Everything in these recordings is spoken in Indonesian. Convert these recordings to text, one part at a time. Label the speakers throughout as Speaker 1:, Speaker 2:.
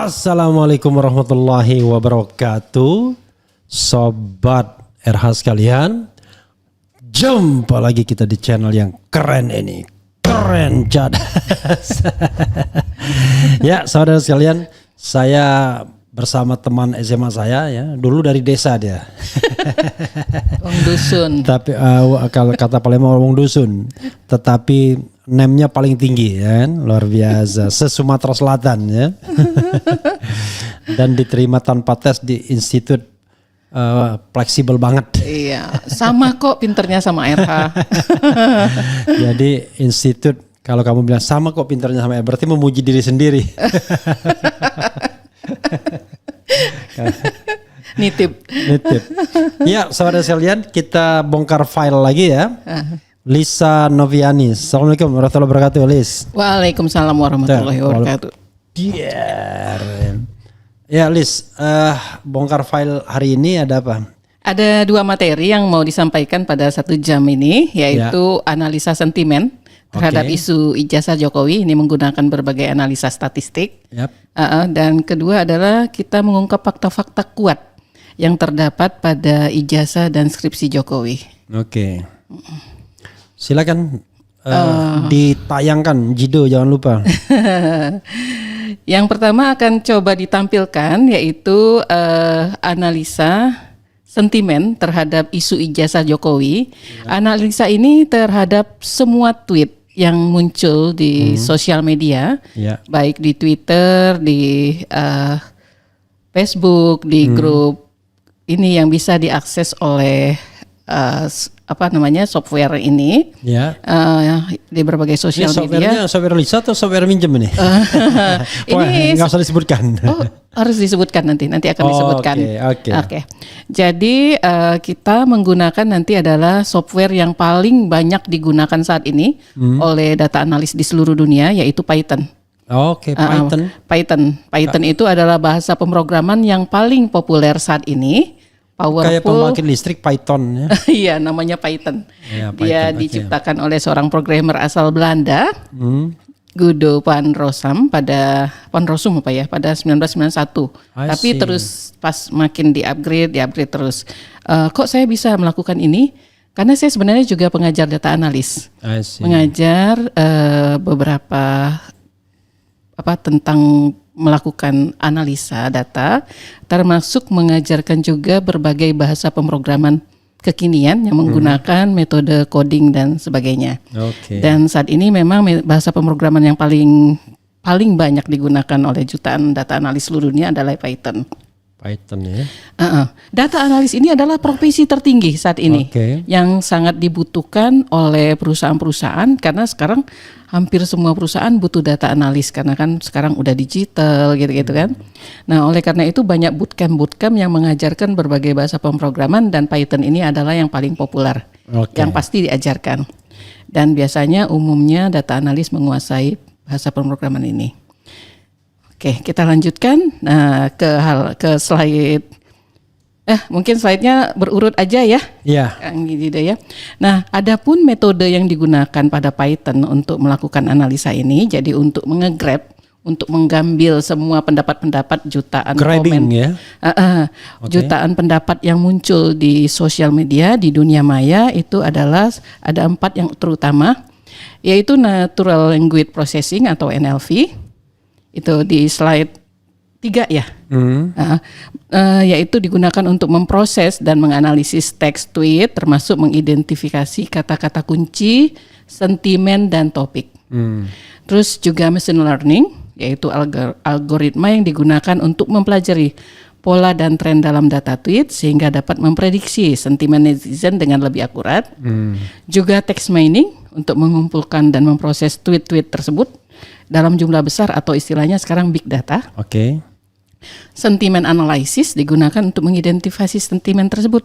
Speaker 1: Assalamualaikum warahmatullahi wabarakatuh. Sobat RH sekalian, jumpa lagi kita di channel yang keren ini. Keren cadas. Ya saudara sekalian, saya bersama teman SMA saya ya, dulu dari desa dia.
Speaker 2: Wong dusun.
Speaker 1: Tapi kalau kata Palembang wong dusun, tetapi name-nya paling tinggi ya kan? Luar biasa, se-Sumatera Selatan ya. Dan diterima tanpa tes di institut fleksibel banget.
Speaker 2: Iya, sama kok pinternya sama RH.
Speaker 1: Jadi institut, kalau kamu bilang sama kok pinternya sama RH, berarti memuji diri sendiri.
Speaker 2: Nitip.
Speaker 1: Ya saudara sekalian, kita bongkar file lagi ya. Lisa Noviani. Assalamualaikum warahmatullahi wabarakatuh, Lis.
Speaker 2: Waalaikumsalam warahmatullahi wabarakatuh.
Speaker 1: Ya Lis, bongkar file hari ini ada apa?
Speaker 2: Ada dua materi yang mau disampaikan pada 1 jam ini, yaitu analisa sentimen terhadap isu ijazah Jokowi. Ini menggunakan berbagai analisa statistik. Dan kedua adalah kita mengungkap fakta-fakta kuat yang terdapat pada ijazah dan skripsi Jokowi.
Speaker 1: Oke. Silakan ditayangkan, Jido jangan lupa.
Speaker 2: Yang pertama akan coba ditampilkan yaitu analisa sentimen terhadap isu ijazah Jokowi. Analisa ini terhadap semua tweet yang muncul di sosial media, baik di Twitter, di Facebook, di grup ini yang bisa diakses oleh software ini di berbagai sosial media.
Speaker 1: Software Lisa atau software minjem ini?
Speaker 2: Ini
Speaker 1: nggak usah disebutkan.
Speaker 2: Oh, harus disebutkan nanti akan disebutkan. Oke. Jadi kita menggunakan nanti adalah software yang paling banyak digunakan saat ini oleh data analis di seluruh dunia, yaitu Python. Python itu adalah bahasa pemrograman yang paling populer saat ini. Powerful.
Speaker 1: Kayak pembangkit listrik Python ya.
Speaker 2: Iya, namanya Python. Dia diciptakan oleh seorang programmer asal Belanda, Guido van Rossum pada 1991. Tapi terus pas makin di-upgrade terus. Kok saya bisa melakukan ini? Karena saya sebenarnya juga pengajar data analis. Mengajar beberapa tentang melakukan analisa data, termasuk mengajarkan juga berbagai bahasa pemrograman kekinian yang menggunakan metode coding dan sebagainya. Dan saat ini memang bahasa pemrograman yang paling banyak digunakan oleh jutaan data analis seluruh dunia adalah Python ya. Data analis ini adalah profesi tertinggi saat ini yang sangat dibutuhkan oleh perusahaan-perusahaan, karena sekarang hampir semua perusahaan butuh data analis karena kan sekarang udah digital gitu kan. Nah, oleh karena itu banyak bootcamp yang mengajarkan berbagai bahasa pemrograman, dan Python ini adalah yang paling populer yang pasti diajarkan. Dan biasanya umumnya data analis menguasai bahasa pemrograman ini. Oke, kita lanjutkan ke slide. Mungkin slide-nya berurut aja ya. Iya. Gitu ya. Nah, adapun metode yang digunakan pada Python untuk melakukan analisa ini, jadi untuk untuk menggambil semua pendapat-pendapat jutaan komen, jutaan pendapat yang muncul di sosial media di dunia maya, itu adalah ada 4 yang terutama, yaitu Natural Language Processing atau NLP. Itu di slide 3 ya. Yaitu digunakan untuk memproses dan menganalisis teks tweet, termasuk mengidentifikasi kata-kata kunci, sentimen, dan topik. Terus juga machine learning, yaitu algoritma yang digunakan untuk mempelajari pola dan tren dalam data tweet sehingga dapat memprediksi sentimen netizen dengan lebih akurat. Juga text mining untuk mengumpulkan dan memproses tweet-tweet tersebut dalam jumlah besar atau istilahnya sekarang big data. Sentimen analysis digunakan untuk mengidentifikasi sentimen tersebut.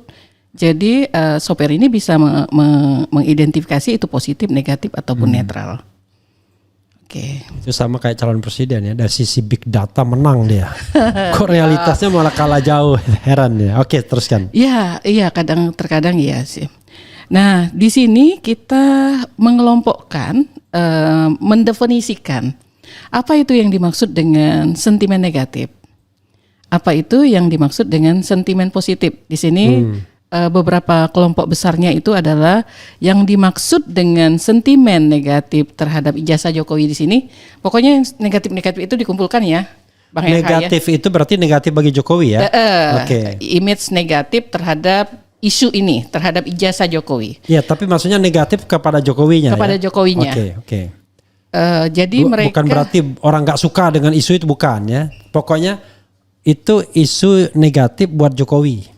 Speaker 2: Jadi software ini bisa mengidentifikasi itu positif, negatif ataupun netral.
Speaker 1: Itu sama kayak calon presiden ya, dari sisi big data menang dia. Kok realitasnya malah kalah jauh, heran ya. Teruskan. Iya,
Speaker 2: terkadang iya sih. Nah, di sini kita mengelompokkan, mendefinisikan Apa itu yang dimaksud dengan sentimen negatif? Apa itu yang dimaksud dengan sentimen positif? Di sini beberapa kelompok besarnya itu adalah yang dimaksud dengan sentimen negatif terhadap ijazah Jokowi di sini. Pokoknya yang negatif-negatif itu dikumpulkan ya, Bang RH ya.
Speaker 1: Negatif itu berarti negatif bagi Jokowi ya?
Speaker 2: Image negatif terhadap isu ini, terhadap ijazah Jokowi.
Speaker 1: Ya, tapi maksudnya negatif kepada Jokowinya.
Speaker 2: Kepada Jokowinya.
Speaker 1: Oke.
Speaker 2: Jadi mereka
Speaker 1: bukan berarti orang nggak suka dengan isu itu, bukan ya? Pokoknya itu isu negatif buat Jokowi.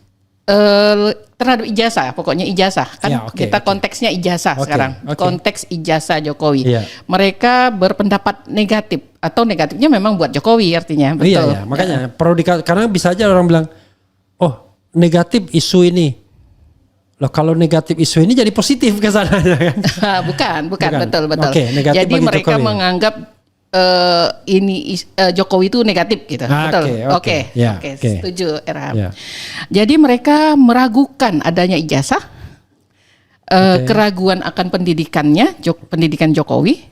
Speaker 2: Terhadap ijazah, pokoknya ijazah kan
Speaker 1: Ya,
Speaker 2: kita konteksnya ijazah sekarang, konteks ijazah Jokowi.
Speaker 1: Ya.
Speaker 2: Mereka berpendapat negatif atau negatifnya memang buat Jokowi artinya, betul.
Speaker 1: Iya, makanya perlu karena bisa aja orang bilang, oh negatif isu ini. Loh, kalau negatif isu ini jadi positif ke sana kan?
Speaker 2: bukan, betul.
Speaker 1: Negatif
Speaker 2: Jadi
Speaker 1: bagi
Speaker 2: mereka
Speaker 1: Jokowi.
Speaker 2: menganggap Jokowi itu negatif gitu. Betul. Oke, setuju RH. Jadi mereka meragukan adanya ijazah, keraguan akan pendidikan Jokowi.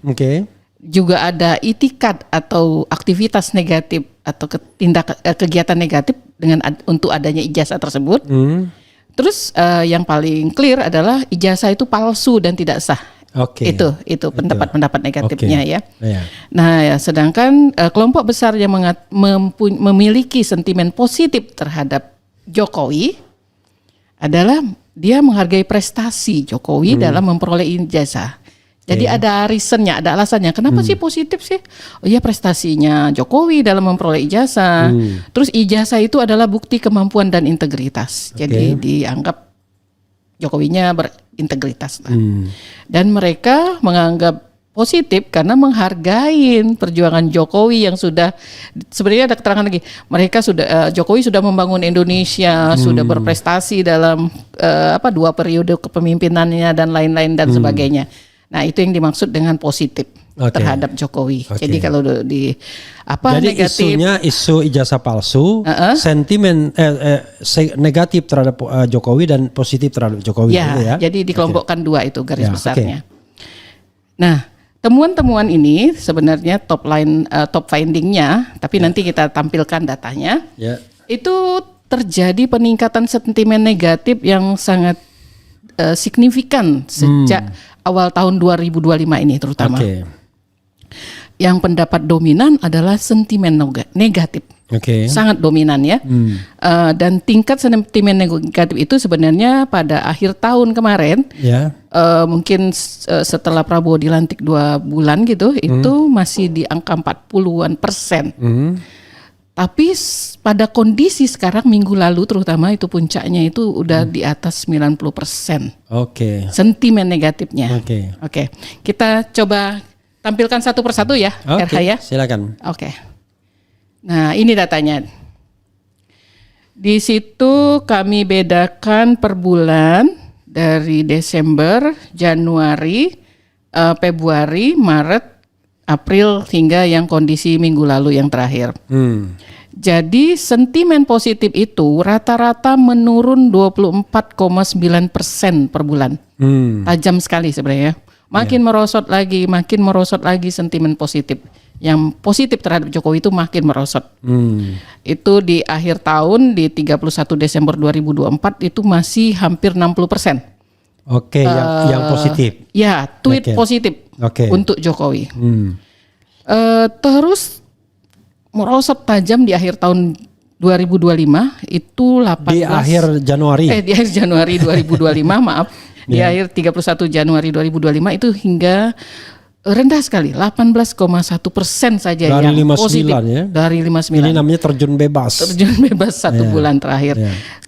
Speaker 2: Juga ada itikat atau aktivitas negatif atau kegiatan negatif untuk adanya ijazah tersebut. Terus yang paling clear adalah ijazah itu palsu dan tidak sah. Itu pendapat-pendapat negatifnya ya. Nah, ya, sedangkan kelompok besar yang memiliki sentimen positif terhadap Jokowi adalah dia menghargai prestasi Jokowi dalam memperoleh ijazah. Jadi ada reasonnya, ada alasannya. Kenapa sih positif sih? Oh iya, prestasinya Jokowi dalam memperoleh ijazah. Terus ijazah itu adalah bukti kemampuan dan integritas. Jadi dianggap Jokowinya berintegritas. Dan mereka menganggap positif karena menghargai perjuangan Jokowi yang sudah, sebenarnya ada keterangan lagi, mereka sudah Jokowi sudah membangun Indonesia, sudah berprestasi dalam 2 periode kepemimpinannya dan lain-lain dan sebagainya. Nah, itu yang dimaksud dengan positif terhadap Jokowi. Jadi kalau jadi negatif,
Speaker 1: isunya isu ijazah palsu, sentimen negatif terhadap Jokowi dan positif terhadap Jokowi.
Speaker 2: Ya, jadi dikelompokkan dua itu garis besarnya. Nah, temuan-temuan ini sebenarnya top findingnya, tapi nanti kita tampilkan datanya. Itu terjadi peningkatan sentimen negatif yang sangat signifikan sejak awal tahun 2025 ini terutama. Yang pendapat dominan adalah sentimen negatif. Sangat dominan ya. Dan tingkat sentimen negatif itu sebenarnya pada akhir tahun kemarin, mungkin setelah Prabowo dilantik 2 bulan gitu, itu masih di angka 40-an%. Tapi pada kondisi sekarang minggu lalu terutama itu puncaknya itu udah di atas 90%. Sentimen negatifnya. Kita coba tampilkan satu persatu ya, RH ya.
Speaker 1: Silakan.
Speaker 2: Nah, ini datanya. Di situ kami bedakan per bulan dari Desember, Januari, Februari, Maret, April hingga yang kondisi minggu lalu yang terakhir. Jadi sentimen positif itu rata-rata menurun 24,9% per bulan. Tajam sekali sebenarnya. Makin merosot lagi sentimen positif. Yang positif terhadap Jokowi itu makin merosot. Itu di akhir tahun di 31 Desember 2024 itu masih hampir 60%.
Speaker 1: Yang positif.
Speaker 2: Ya, tweet positif untuk Jokowi. Terus merosot tajam di akhir tahun 2025 itu 18.
Speaker 1: Di akhir Januari.
Speaker 2: Di akhir Januari 2025 maaf. Di akhir 31 Januari 2025 itu hingga rendah sekali, 18,1% saja
Speaker 1: dari
Speaker 2: yang
Speaker 1: 59
Speaker 2: positif.
Speaker 1: Ya.
Speaker 2: Dari 59.
Speaker 1: Ini namanya terjun bebas.
Speaker 2: Terjun bebas 1 bulan terakhir.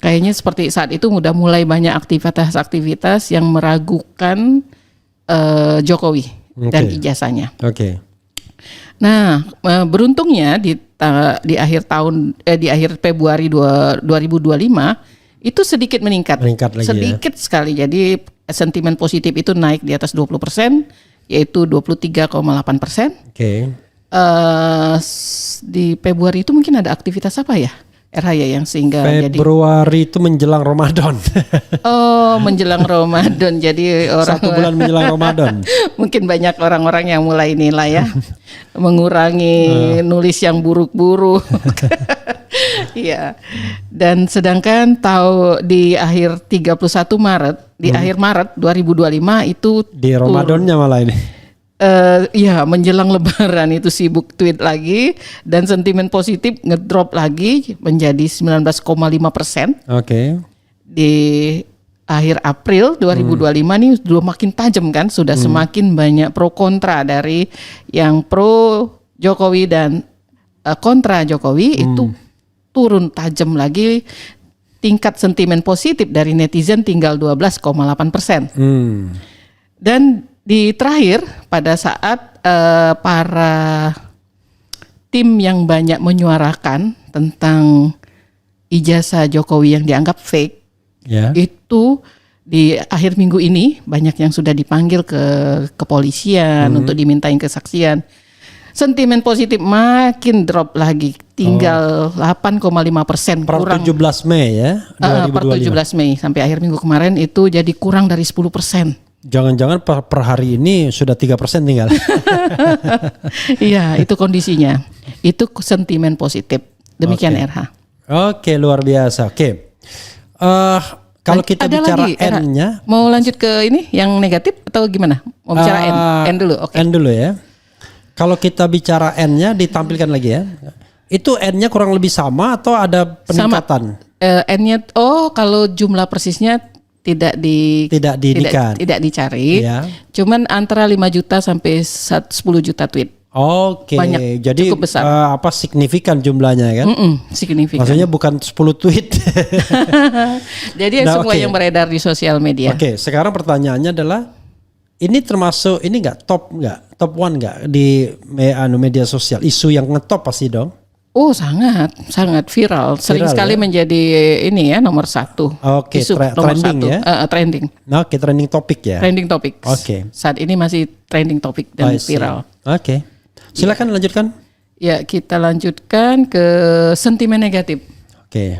Speaker 2: Kayaknya seperti saat itu udah mulai banyak aktivitas-aktivitas yang meragukan Jokowi dan ijazahnya. Nah, beruntungnya di akhir tahun di akhir Februari 2025 itu sedikit meningkat lagi sedikit sekali. Jadi sentimen positif itu naik di atas 20%, yaitu 23,8%. Di Februari itu mungkin ada aktivitas apa ya? RH ya, yang sehingga jadi
Speaker 1: Februari itu menjelang Ramadan.
Speaker 2: oh menjelang Ramadan, jadi orang
Speaker 1: 1 bulan menjelang Ramadan.
Speaker 2: mungkin banyak orang-orang yang mulai inilah ya mengurangi nulis yang buruk-buruk. Iya. Dan sedangkan di akhir 31 Maret, di akhir Maret 2025 itu
Speaker 1: Di Ramadannya malah ini.
Speaker 2: ya menjelang Lebaran itu sibuk tweet lagi dan sentimen positif ngedrop lagi menjadi 19,5%.
Speaker 1: Oke.
Speaker 2: Di akhir April 2025 nih sudah makin tajam kan, sudah semakin banyak pro kontra, dari yang pro Jokowi dan kontra Jokowi itu turun tajam lagi. Tingkat sentimen positif dari netizen tinggal 12,8%. Dan di terakhir pada saat para tim yang banyak menyuarakan tentang ijazah Jokowi yang dianggap fake, itu di akhir minggu ini banyak yang sudah dipanggil ke kepolisian untuk dimintain kesaksian. Sentimen positif makin drop lagi, tinggal 8,5%, kurang.
Speaker 1: Per 17 Mei ya, 2025.
Speaker 2: Per 17 Mei sampai akhir minggu kemarin itu jadi kurang dari 10%.
Speaker 1: Jangan-jangan per hari ini sudah 3% tinggal.
Speaker 2: Iya, itu kondisinya. Itu sentimen positif. Demikian RH.
Speaker 1: Oke, luar biasa. Oke. Kalau kita
Speaker 2: ada
Speaker 1: bicara
Speaker 2: lagi,
Speaker 1: N-nya,
Speaker 2: mau lanjut ke ini yang negatif atau gimana? Mau bicara N? N dulu. Oke.
Speaker 1: N dulu ya. Kalau kita bicara N-nya ditampilkan lagi ya. Itu N-nya kurang lebih sama atau ada peningkatan?
Speaker 2: N-nya kalau jumlah persisnya tidak dicari.
Speaker 1: Ya.
Speaker 2: Cuman antara 5 juta sampai 10 juta tweet.
Speaker 1: Oke.
Speaker 2: Banyak,
Speaker 1: jadi
Speaker 2: cukup besar.
Speaker 1: signifikan jumlahnya kan?
Speaker 2: Signifikan.
Speaker 1: Maksudnya bukan 10 tweet.
Speaker 2: Jadi semua yang beredar di sosial media.
Speaker 1: Oke, sekarang pertanyaannya adalah ini termasuk ini top 1 nggak di media sosial, isu yang ngetop pasti dong.
Speaker 2: Oh sangat viral, sering sekali menjadi ini ya nomor 1.
Speaker 1: Oke,
Speaker 2: isu
Speaker 1: trending 1. Ya.
Speaker 2: Trending.
Speaker 1: Oke, trending topik ya.
Speaker 2: Trending topik.
Speaker 1: Oke.
Speaker 2: Saat ini masih trending topik dan viral.
Speaker 1: Oke. Silakan lanjutkan.
Speaker 2: Ya, kita lanjutkan ke sentimen negatif.
Speaker 1: Oke.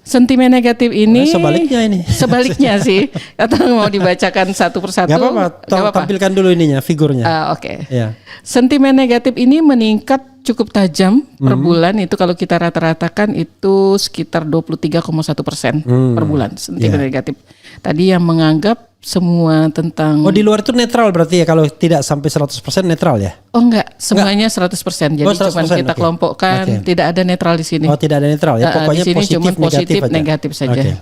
Speaker 2: Sentimen negatif ini
Speaker 1: sebaliknya ini.
Speaker 2: Sebaliknya sih. Atau mau dibacakan satu persatu?
Speaker 1: Gak apa-apa. Tampilkan dulu ininya, figurnya.
Speaker 2: Oke.
Speaker 1: Ya.
Speaker 2: Sentimen negatif ini meningkat cukup tajam per bulan. Itu kalau kita rata-ratakan itu sekitar 23,1% per bulan sentimen negatif. Tadi yang menganggap semua tentang...
Speaker 1: Oh, di luar itu netral berarti ya, kalau tidak sampai 100% netral ya?
Speaker 2: Oh enggak, semuanya 100%. Jadi cuma kita kelompokkan, tidak ada netral di sini.
Speaker 1: Oh, tidak ada netral ya, pokoknya
Speaker 2: di sini cuma positif negatif saja. Okay.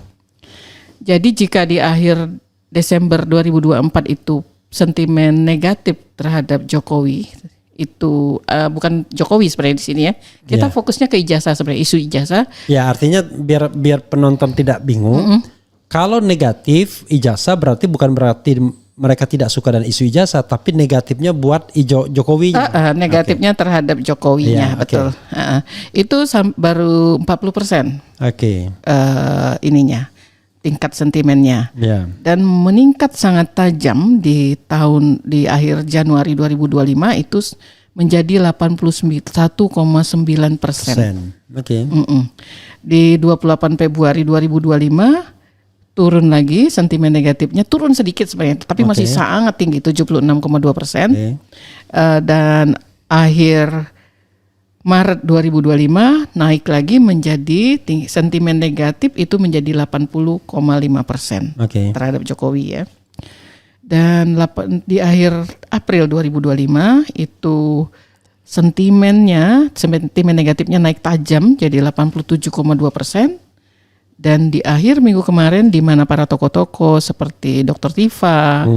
Speaker 2: Jadi jika di akhir Desember 2024 itu sentimen negatif terhadap Jokowi itu bukan Jokowi sebenarnya di sini ya. Kita fokusnya ke ijazah sebenarnya, isu ijazah.
Speaker 1: Ya, artinya biar penonton tidak bingung. Kalau negatif ijazah berarti bukan berarti mereka tidak suka dengan isu ijazah, tapi negatifnya buat Jokowi.
Speaker 2: Negatifnya terhadap Jokowinya, betul. Itu baru 40%. Ininya tingkat sentimennya. Dan meningkat sangat tajam di akhir Januari 2025 itu menjadi 81,9%. Di 28 Februari 2025 turun lagi, sentimen negatifnya turun sedikit sebenarnya, tapi masih sangat tinggi, 76,2%. Dan akhir Maret 2025 naik lagi menjadi sentimen negatif itu menjadi 80,5% terhadap Jokowi ya. Dan di akhir April 2025 itu sentimen negatifnya naik tajam jadi 87,2%. Dan di akhir minggu kemarin di mana para tokoh-tokoh seperti Dr. Tifa,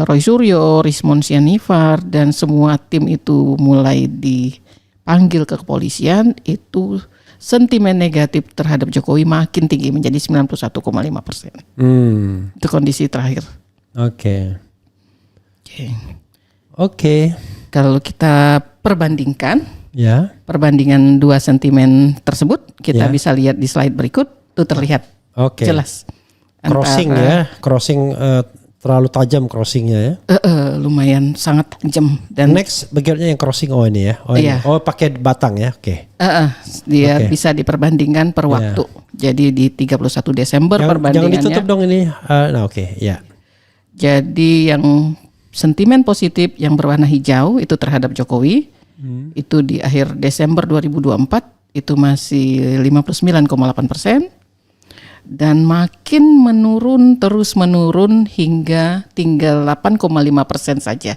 Speaker 2: Roy Suryo, Rismon Sianifar dan semua tim itu mulai dipanggil ke kepolisian, itu sentimen negatif terhadap Jokowi makin tinggi menjadi 91,5%. Itu kondisi terakhir.
Speaker 1: Oke.
Speaker 2: Kalau kita perbandingkan.
Speaker 1: Perbandingan
Speaker 2: dua sentimen tersebut kita bisa lihat di slide berikut, itu terlihat jelas.
Speaker 1: Crossing terlalu tajam crossingnya ya.
Speaker 2: Lumayan sangat tajam dan
Speaker 1: Next bagiannya yang crossing ini ya.
Speaker 2: Iya.
Speaker 1: Pakai batang ya. Oke.
Speaker 2: dia
Speaker 1: Oke.
Speaker 2: bisa diperbandingkan per waktu. Jadi di 31 Desember
Speaker 1: Jangan
Speaker 2: perbandingannya.
Speaker 1: ditutup dong ini. Nah oke, ya.
Speaker 2: Jadi yang sentimen positif yang berwarna hijau itu terhadap Jokowi itu di akhir Desember 2024 itu masih 59,8%. Dan makin terus menurun hingga tinggal 8,5% saja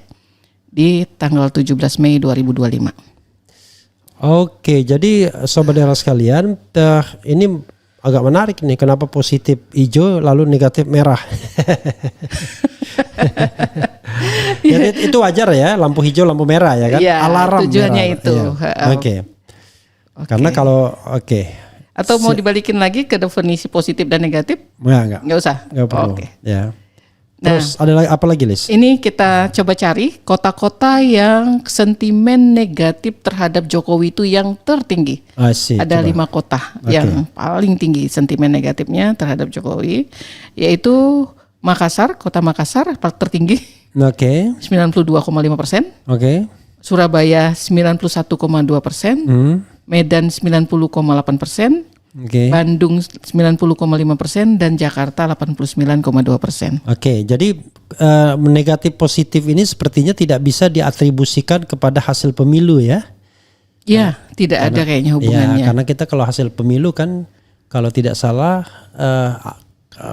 Speaker 2: di tanggal 17 Mei 2025.
Speaker 1: Oke, jadi sobat daerah sekalian, ini agak menarik nih. Kenapa positif hijau lalu negatif merah? Jadi itu wajar ya, lampu hijau, lampu merah ya kan?
Speaker 2: Iya,
Speaker 1: Alarm
Speaker 2: tujuannya
Speaker 1: merah.
Speaker 2: itu.
Speaker 1: Iya. Oke. Karena kalau
Speaker 2: Atau mau dibalikin lagi ke definisi positif dan negatif?
Speaker 1: enggak.
Speaker 2: Nggak usah.
Speaker 1: Enggak perlu.
Speaker 2: Oke.
Speaker 1: Ya. Terus ada apa lagi, Lis?
Speaker 2: Ini kita coba cari kota-kota yang sentimen negatif terhadap Jokowi itu yang tertinggi. Ada 5 kota yang paling tinggi sentimen negatifnya terhadap Jokowi, yaitu Makassar, kota Makassar tertinggi.
Speaker 1: Oke.
Speaker 2: 92,5%.
Speaker 1: Oke.
Speaker 2: Surabaya 91,2%. Medan 90,8%.
Speaker 1: Oke.
Speaker 2: Bandung 90,5% dan Jakarta 89,2%.
Speaker 1: Oke, jadi negatif positif ini sepertinya tidak bisa diatribusikan kepada hasil pemilu ya?
Speaker 2: Ya, tidak ada kayaknya hubungannya.
Speaker 1: Ya, karena kita kalau hasil pemilu kan kalau tidak salah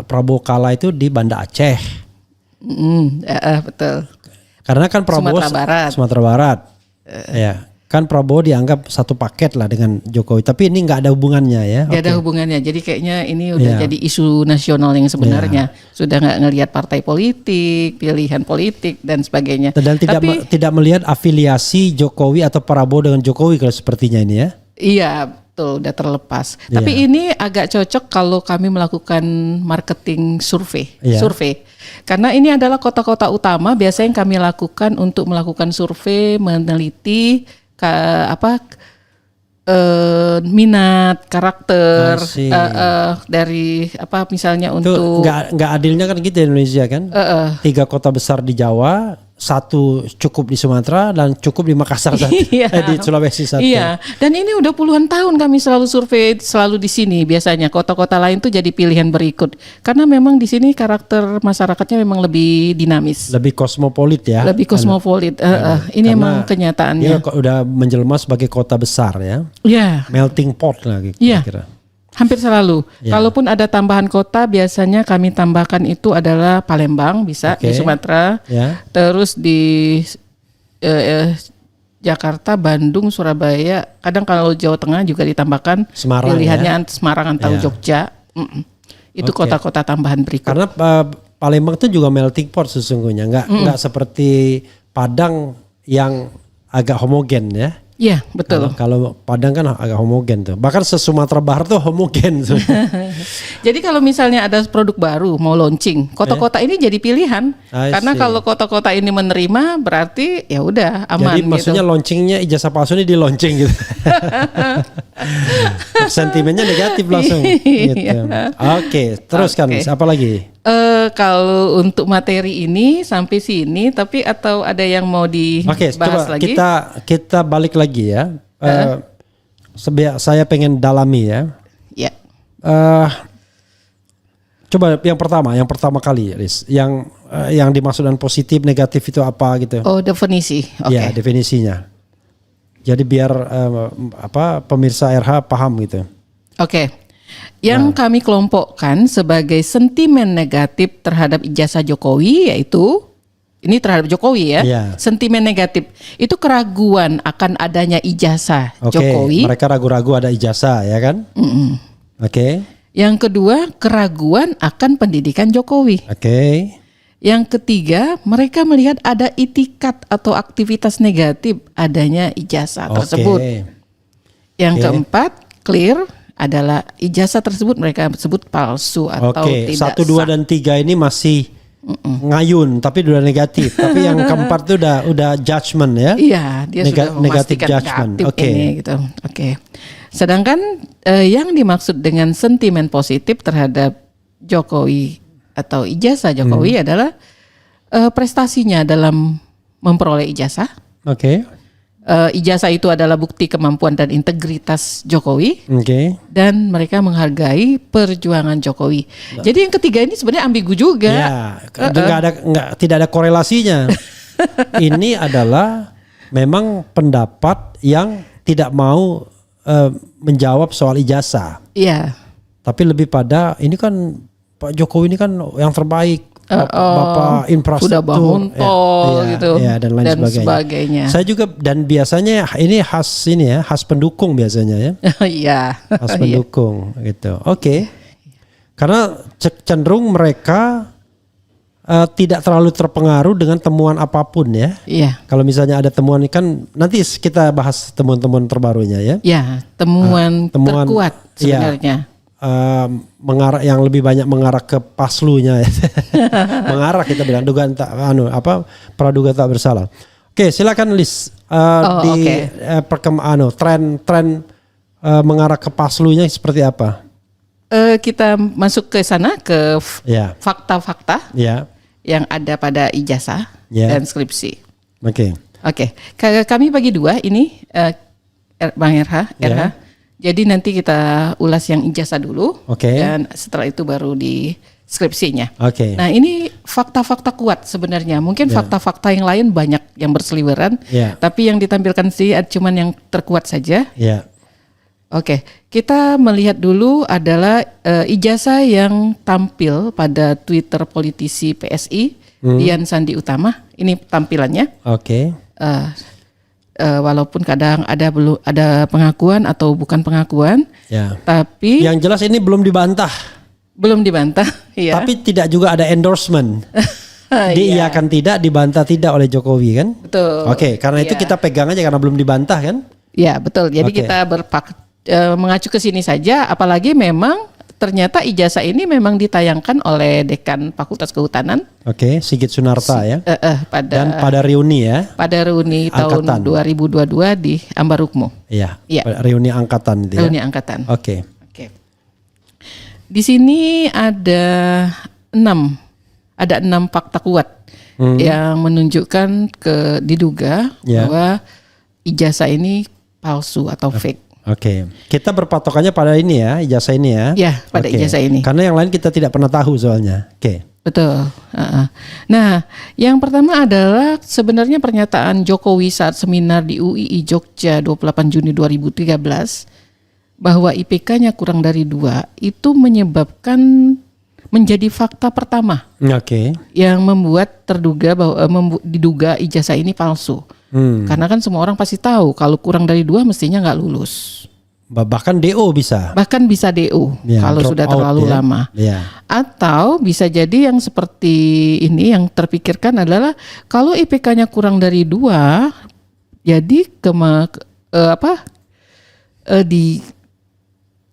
Speaker 1: Prabowo kalah itu di Banda Aceh.
Speaker 2: Betul.
Speaker 1: Karena kan Prabowo Sumatera Barat. Ya. Kan Prabowo dianggap satu paket lah dengan Jokowi, tapi ini nggak ada hubungannya ya?
Speaker 2: Nggak ada hubungannya, jadi kayaknya ini udah jadi isu nasional yang sebenarnya sudah nggak ngelihat partai politik, pilihan politik dan sebagainya.
Speaker 1: Dan tidak melihat afiliasi Jokowi atau Prabowo dengan Jokowi kalau sepertinya ini ya?
Speaker 2: Iya betul, udah terlepas. Tapi ini agak cocok kalau kami melakukan marketing survei. Karena ini adalah kota-kota utama biasanya yang kami lakukan untuk melakukan survei, meneliti minat, karakter dari misalnya untuk
Speaker 1: nggak adilnya kan gitu di Indonesia kan? 3 kota besar di Jawa, 1 cukup di Sumatera dan cukup di Makassar di Sulawesi 1.
Speaker 2: Iya, dan ini udah puluhan tahun kami selalu survei selalu di sini. Biasanya kota-kota lain tuh jadi pilihan berikut karena memang di sini karakter masyarakatnya memang lebih dinamis,
Speaker 1: lebih kosmopolit ya.
Speaker 2: Lebih kosmopolit. Ini emang kenyataannya.
Speaker 1: Dia udah menjelma sebagai kota besar ya.
Speaker 2: Iya.
Speaker 1: Melting pot lagi kira-kira.
Speaker 2: Hampir selalu. Kalaupun ada tambahan kota, biasanya kami tambahkan itu adalah Palembang, bisa di Sumatera. Terus di Jakarta, Bandung, Surabaya. Kadang kalau Jawa Tengah juga ditambahkan
Speaker 1: Semarang,
Speaker 2: pilihannya Semarang atau Jogja. Itu kota-kota tambahan berikut.
Speaker 1: Karena Palembang itu juga melting pot sesungguhnya, nggak seperti Padang yang agak homogen ya.
Speaker 2: Iya betul.
Speaker 1: Kalau Padang kan agak homogen tuh. Bahkan se-Sumatera Barat tuh homogen tuh.
Speaker 2: Jadi kalau misalnya ada produk baru mau launching, kota-kota ini jadi pilihan. Karena kalau kota-kota ini menerima berarti ya udah aman.
Speaker 1: Jadi maksudnya launchingnya ijazah palsu ini di launching gitu. Sentimennya negatif langsung. Gitu. Oke, teruskan. Apa lagi?
Speaker 2: Kalau untuk materi ini sampai sini, tapi atau ada yang mau dibahas lagi?
Speaker 1: Kita balik lagi ya. Saya pengen dalami ya.
Speaker 2: Ya.
Speaker 1: Coba yang pertama kali, Riz. Yang dimaksud dengan positif, negatif itu apa gitu?
Speaker 2: Oh, definisi. Oke.
Speaker 1: Ya, definisinya. Jadi biar pemirsa RH paham gitu.
Speaker 2: Oke. Yang kami kelompokkan sebagai sentimen negatif terhadap ijazah Jokowi yaitu ini terhadap Jokowi ya. Sentimen negatif itu keraguan akan adanya ijazah Jokowi.
Speaker 1: Mereka ragu-ragu ada ijazah ya kan? Oke.
Speaker 2: Yang kedua, keraguan akan pendidikan Jokowi.
Speaker 1: Oke.
Speaker 2: Yang ketiga, mereka melihat ada itikat atau aktivitas negatif adanya ijazah tersebut. Yang keempat, clear adalah ijazah tersebut mereka sebut palsu atau tidak sah.
Speaker 1: 1, 2 dan 3 ini masih ngayun tapi udah negatif. Tapi yang keempat itu udah judgment ya.
Speaker 2: Iya, dia sudah memastikan negatif ini gitu. Sedangkan yang dimaksud dengan sentimen positif terhadap Jokowi atau ijazah Jokowi adalah prestasinya dalam memperoleh ijazah.
Speaker 1: Oke.
Speaker 2: Ijazah itu adalah bukti kemampuan dan integritas Jokowi.
Speaker 1: Oke.
Speaker 2: Dan mereka menghargai perjuangan Jokowi. Jadi yang ketiga ini sebenarnya ambigu juga.
Speaker 1: Ya, tidak ada korelasinya. Ini adalah memang pendapat yang tidak mau menjawab soal ijazah.
Speaker 2: Iya.
Speaker 1: Tapi lebih pada ini kan Pak Jokowi ini kan yang terbaik. Bapak infrastruktur,
Speaker 2: sudah bangun tol gitu
Speaker 1: dan lain sebagainya. Saya juga dan biasanya ini khas pendukung biasanya ya.
Speaker 2: Iya.
Speaker 1: Khas pendukung gitu. Oke. Karena cenderung mereka tidak terlalu terpengaruh dengan temuan apapun ya.
Speaker 2: Iya.
Speaker 1: Kalau misalnya ada temuan kan nanti kita bahas temuan-temuan terbarunya ya.
Speaker 2: Ya, temuan terkuat sebenarnya.
Speaker 1: Mengarah yang lebih banyak mengarah ke paslunya ya. Mengarah kita bilang dugaan tak praduga tak bersalah. Oke, silakan Lis tren mengarah ke paslunya seperti apa?
Speaker 2: Kita masuk ke sana ke fakta-fakta yang ada pada ijazah dan skripsi. Oke. Kami bagi dua ini Bang RH. Jadi nanti kita ulas yang ijazah dulu, dan setelah itu baru di skripsinya. Nah ini fakta-fakta kuat sebenarnya. Mungkin fakta-fakta yang lain banyak yang berseliweran, tapi yang ditampilkan sih cuman yang terkuat saja. Kita melihat dulu adalah ijazah yang tampil pada Twitter politisi PSI, Dian Sandi Utama. Ini tampilannya. Walaupun kadang ada pengakuan atau bukan pengakuan, tapi
Speaker 1: yang jelas ini belum dibantah.
Speaker 2: Ya.
Speaker 1: Tapi tidak juga ada endorsement. Diiyakan tidak, dibantah tidak oleh Jokowi kan?
Speaker 2: Betul.
Speaker 1: Karena itu kita pegang aja karena belum dibantah kan?
Speaker 2: Ya betul. Jadi kita mengacu ke sini saja. Apalagi memang ternyata ijazah ini memang ditayangkan oleh Dekan Fakultas Kehutanan.
Speaker 1: Sigit Sunarta ya.
Speaker 2: Dan
Speaker 1: pada reuni ya.
Speaker 2: Pada reuni tahun 2022 di Ambarukmo.
Speaker 1: Iya. Reuni angkatan itu.
Speaker 2: Reuni angkatan.
Speaker 1: Oke.
Speaker 2: Di sini ada 6 fakta kuat yang menunjukkan diduga bahwa ijazah ini palsu atau fake. Kita
Speaker 1: berpatokannya pada ini ya, ijazah ini ya.
Speaker 2: Ya, pada ijazah ini.
Speaker 1: Karena yang lain kita tidak pernah tahu soalnya.
Speaker 2: Betul. Nah, yang pertama adalah sebenarnya pernyataan Jokowi saat seminar di UII Jogja 28 Juni 2013 bahwa IPK-nya kurang dari 2 itu menyebabkan menjadi fakta pertama. Yang membuat terduga bahwa diduga ijazah ini palsu. Karena kan semua orang pasti tahu kalau kurang dari 2 mestinya nggak lulus.
Speaker 1: Bahkan DO bisa.
Speaker 2: Bahkan bisa DO kalau sudah terlalu lama. Atau bisa jadi yang seperti ini yang terpikirkan adalah kalau IPK-nya kurang dari 2, jadi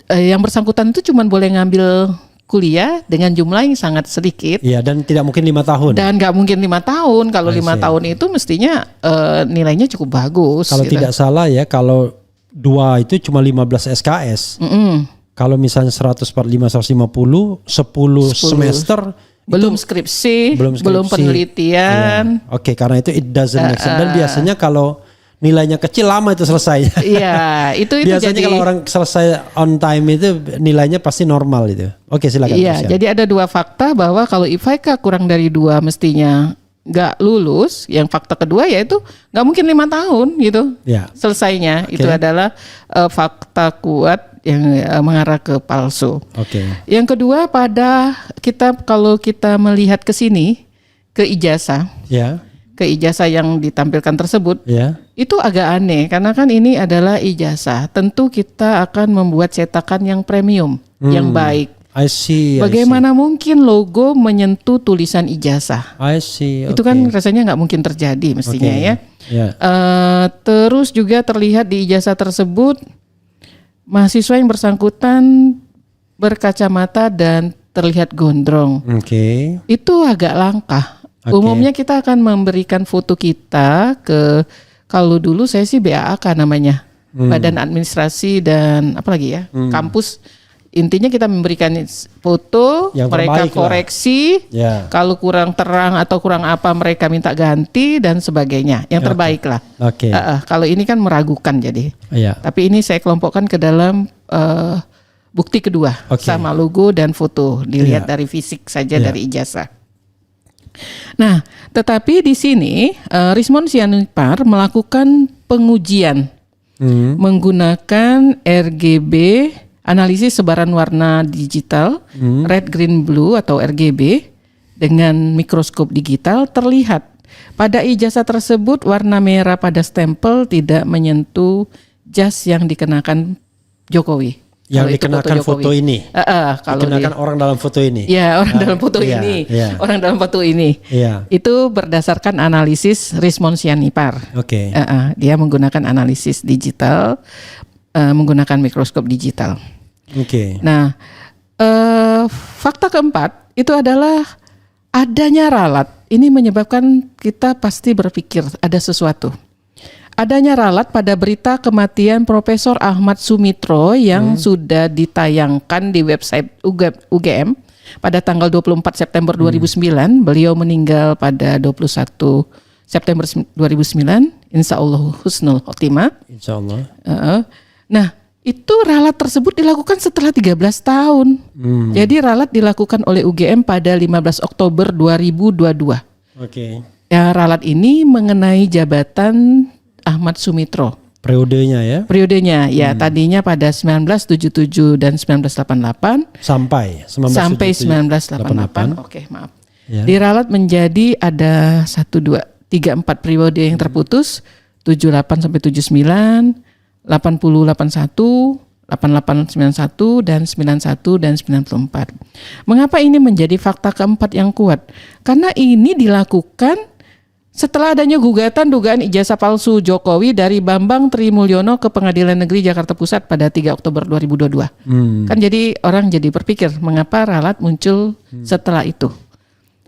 Speaker 2: yang bersangkutan itu cuma boleh ngambil kuliah dengan jumlah yang sangat sedikit.
Speaker 1: Dan tidak mungkin 5 tahun.
Speaker 2: Dan nggak mungkin 5 tahun. Kalau 5 tahun itu mestinya nilainya cukup bagus.
Speaker 1: Kalau tidak salah ya, kalau 2 itu cuma 15 SKS. Kalau misalnya 145, 150, 10 semester.
Speaker 2: Belum skripsi, belum penelitian.
Speaker 1: Karena itu it doesn't make sense. Dan biasanya kalau nilainya kecil lama itu selesai.
Speaker 2: Itu
Speaker 1: biasanya
Speaker 2: jadi,
Speaker 1: kalau orang selesai on time itu nilainya pasti normal itu. Silakan.
Speaker 2: Jadi ada 2 fakta bahwa kalau IPK kurang dari 2 mestinya nggak lulus. Yang fakta kedua yaitu nggak mungkin 5 tahun gitu selesainya. Itu adalah fakta kuat yang mengarah ke palsu. Yang kedua kalau kita melihat ke sini ke ijazah. Ke ijazah yang ditampilkan tersebut, itu agak aneh karena kan ini adalah ijazah. Tentu kita akan membuat cetakan yang premium, yang baik.
Speaker 1: I see.
Speaker 2: Bagaimana mungkin logo menyentuh tulisan ijazah? Itu kan rasanya nggak mungkin terjadi mestinya ya. Terus juga terlihat di ijazah tersebut mahasiswa yang bersangkutan berkacamata dan terlihat gondrong. Itu agak langka. Umumnya kita akan memberikan foto kita kalau dulu saya sih BAAK namanya, Badan Administrasi dan apa lagi ya, kampus intinya kita memberikan foto,
Speaker 1: Yang
Speaker 2: mereka
Speaker 1: terbaik lah.
Speaker 2: koreksi.
Speaker 1: Ya.
Speaker 2: Kalau kurang terang atau kurang apa mereka minta ganti dan sebagainya. Yang terbaik lah.
Speaker 1: Oke.
Speaker 2: Kalau ini kan meragukan jadi.
Speaker 1: Iya.
Speaker 2: Tapi ini saya kelompokkan ke dalam bukti kedua,
Speaker 1: Oke.
Speaker 2: sama logo dan foto. Dilihat
Speaker 1: Iya.
Speaker 2: dari fisik saja,
Speaker 1: Iya.
Speaker 2: dari ijazah. Nah, tetapi di sini Rismon Sianipar melakukan pengujian menggunakan RGB, analisis sebaran warna digital, red, green, blue atau RGB dengan mikroskop digital. Terlihat pada ijazah tersebut warna merah pada stempel tidak menyentuh jas yang dikenakan Jokowi.
Speaker 1: Yang
Speaker 2: Kalau itu
Speaker 1: dikenakan foto ini.
Speaker 2: Kalau
Speaker 1: Dikenakan orang dalam foto ini.
Speaker 2: ya orang dalam foto
Speaker 1: iya,
Speaker 2: ini,
Speaker 1: iya.
Speaker 2: orang dalam foto ini.
Speaker 1: Iya.
Speaker 2: Itu berdasarkan analisis Rismon Sianipar.
Speaker 1: Oke.
Speaker 2: Dia menggunakan analisis digital, menggunakan mikroskop digital.
Speaker 1: Oke.
Speaker 2: Nah, fakta keempat itu adalah adanya ralat. Ini menyebabkan kita pasti berpikir ada sesuatu. Adanya ralat pada berita kematian Profesor Ahmad Sumitro yang sudah ditayangkan di website UGM pada tanggal 24 September 2009. Beliau meninggal pada 21 September 2009. Insya Allah husnul khotimah.
Speaker 1: Insya Allah.
Speaker 2: Nah, itu ralat tersebut dilakukan setelah 13 tahun. Jadi ralat dilakukan oleh UGM pada 15 Oktober 2022.
Speaker 1: Oke.
Speaker 2: Ya, ralat ini mengenai jabatan Ahmad Sumitro.
Speaker 1: Periodenya ya.
Speaker 2: Periodenya ya tadinya pada 1977 dan 1988
Speaker 1: Sampai
Speaker 2: 1988. Oke, maaf.
Speaker 1: Ya.
Speaker 2: Diralat menjadi ada 1 2 3 4 periode yang terputus, 78 sampai 79, 80 81, 88 91 dan 91 dan 94. Mengapa ini menjadi fakta keempat yang kuat? Karena ini dilakukan setelah adanya gugatan dugaan ijazah palsu Jokowi dari Bambang Trimulyono ke Pengadilan Negeri Jakarta Pusat pada 3 Oktober 2022. Kan jadi orang jadi berpikir mengapa ralat muncul setelah itu.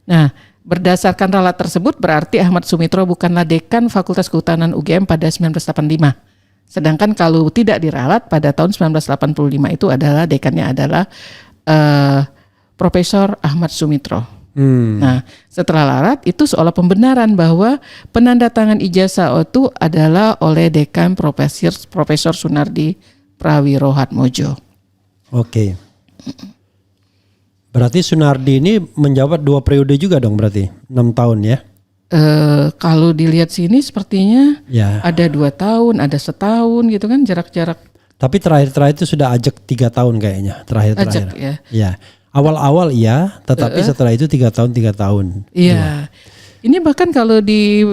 Speaker 2: Nah, berdasarkan ralat tersebut berarti Ahmad Sumitro bukanlah dekan Fakultas Kehutanan UGM pada 1985. Sedangkan kalau tidak diralat pada tahun 1985 itu adalah dekannya adalah Profesor Ahmad Sumitro. Nah, setelah larat itu seolah pembenaran bahwa penandatangan ijazah itu adalah oleh dekan Profesor Sunardi Prawirohatmojo.
Speaker 1: Oke. Berarti Sunardi ini menjabat 2 periode juga dong berarti 6 tahun ya?
Speaker 2: Kalau dilihat sini sepertinya
Speaker 1: Ya.
Speaker 2: ada 2 tahun, ada setahun gitu kan jarak-jarak.
Speaker 1: Tapi terakhir itu sudah ajak 3 tahun kayaknya terakhir.
Speaker 2: Ajak ya.
Speaker 1: Ya. Awal-awal iya, tetapi setelah itu 3 tahun.
Speaker 2: Iya. Ini bahkan kalau di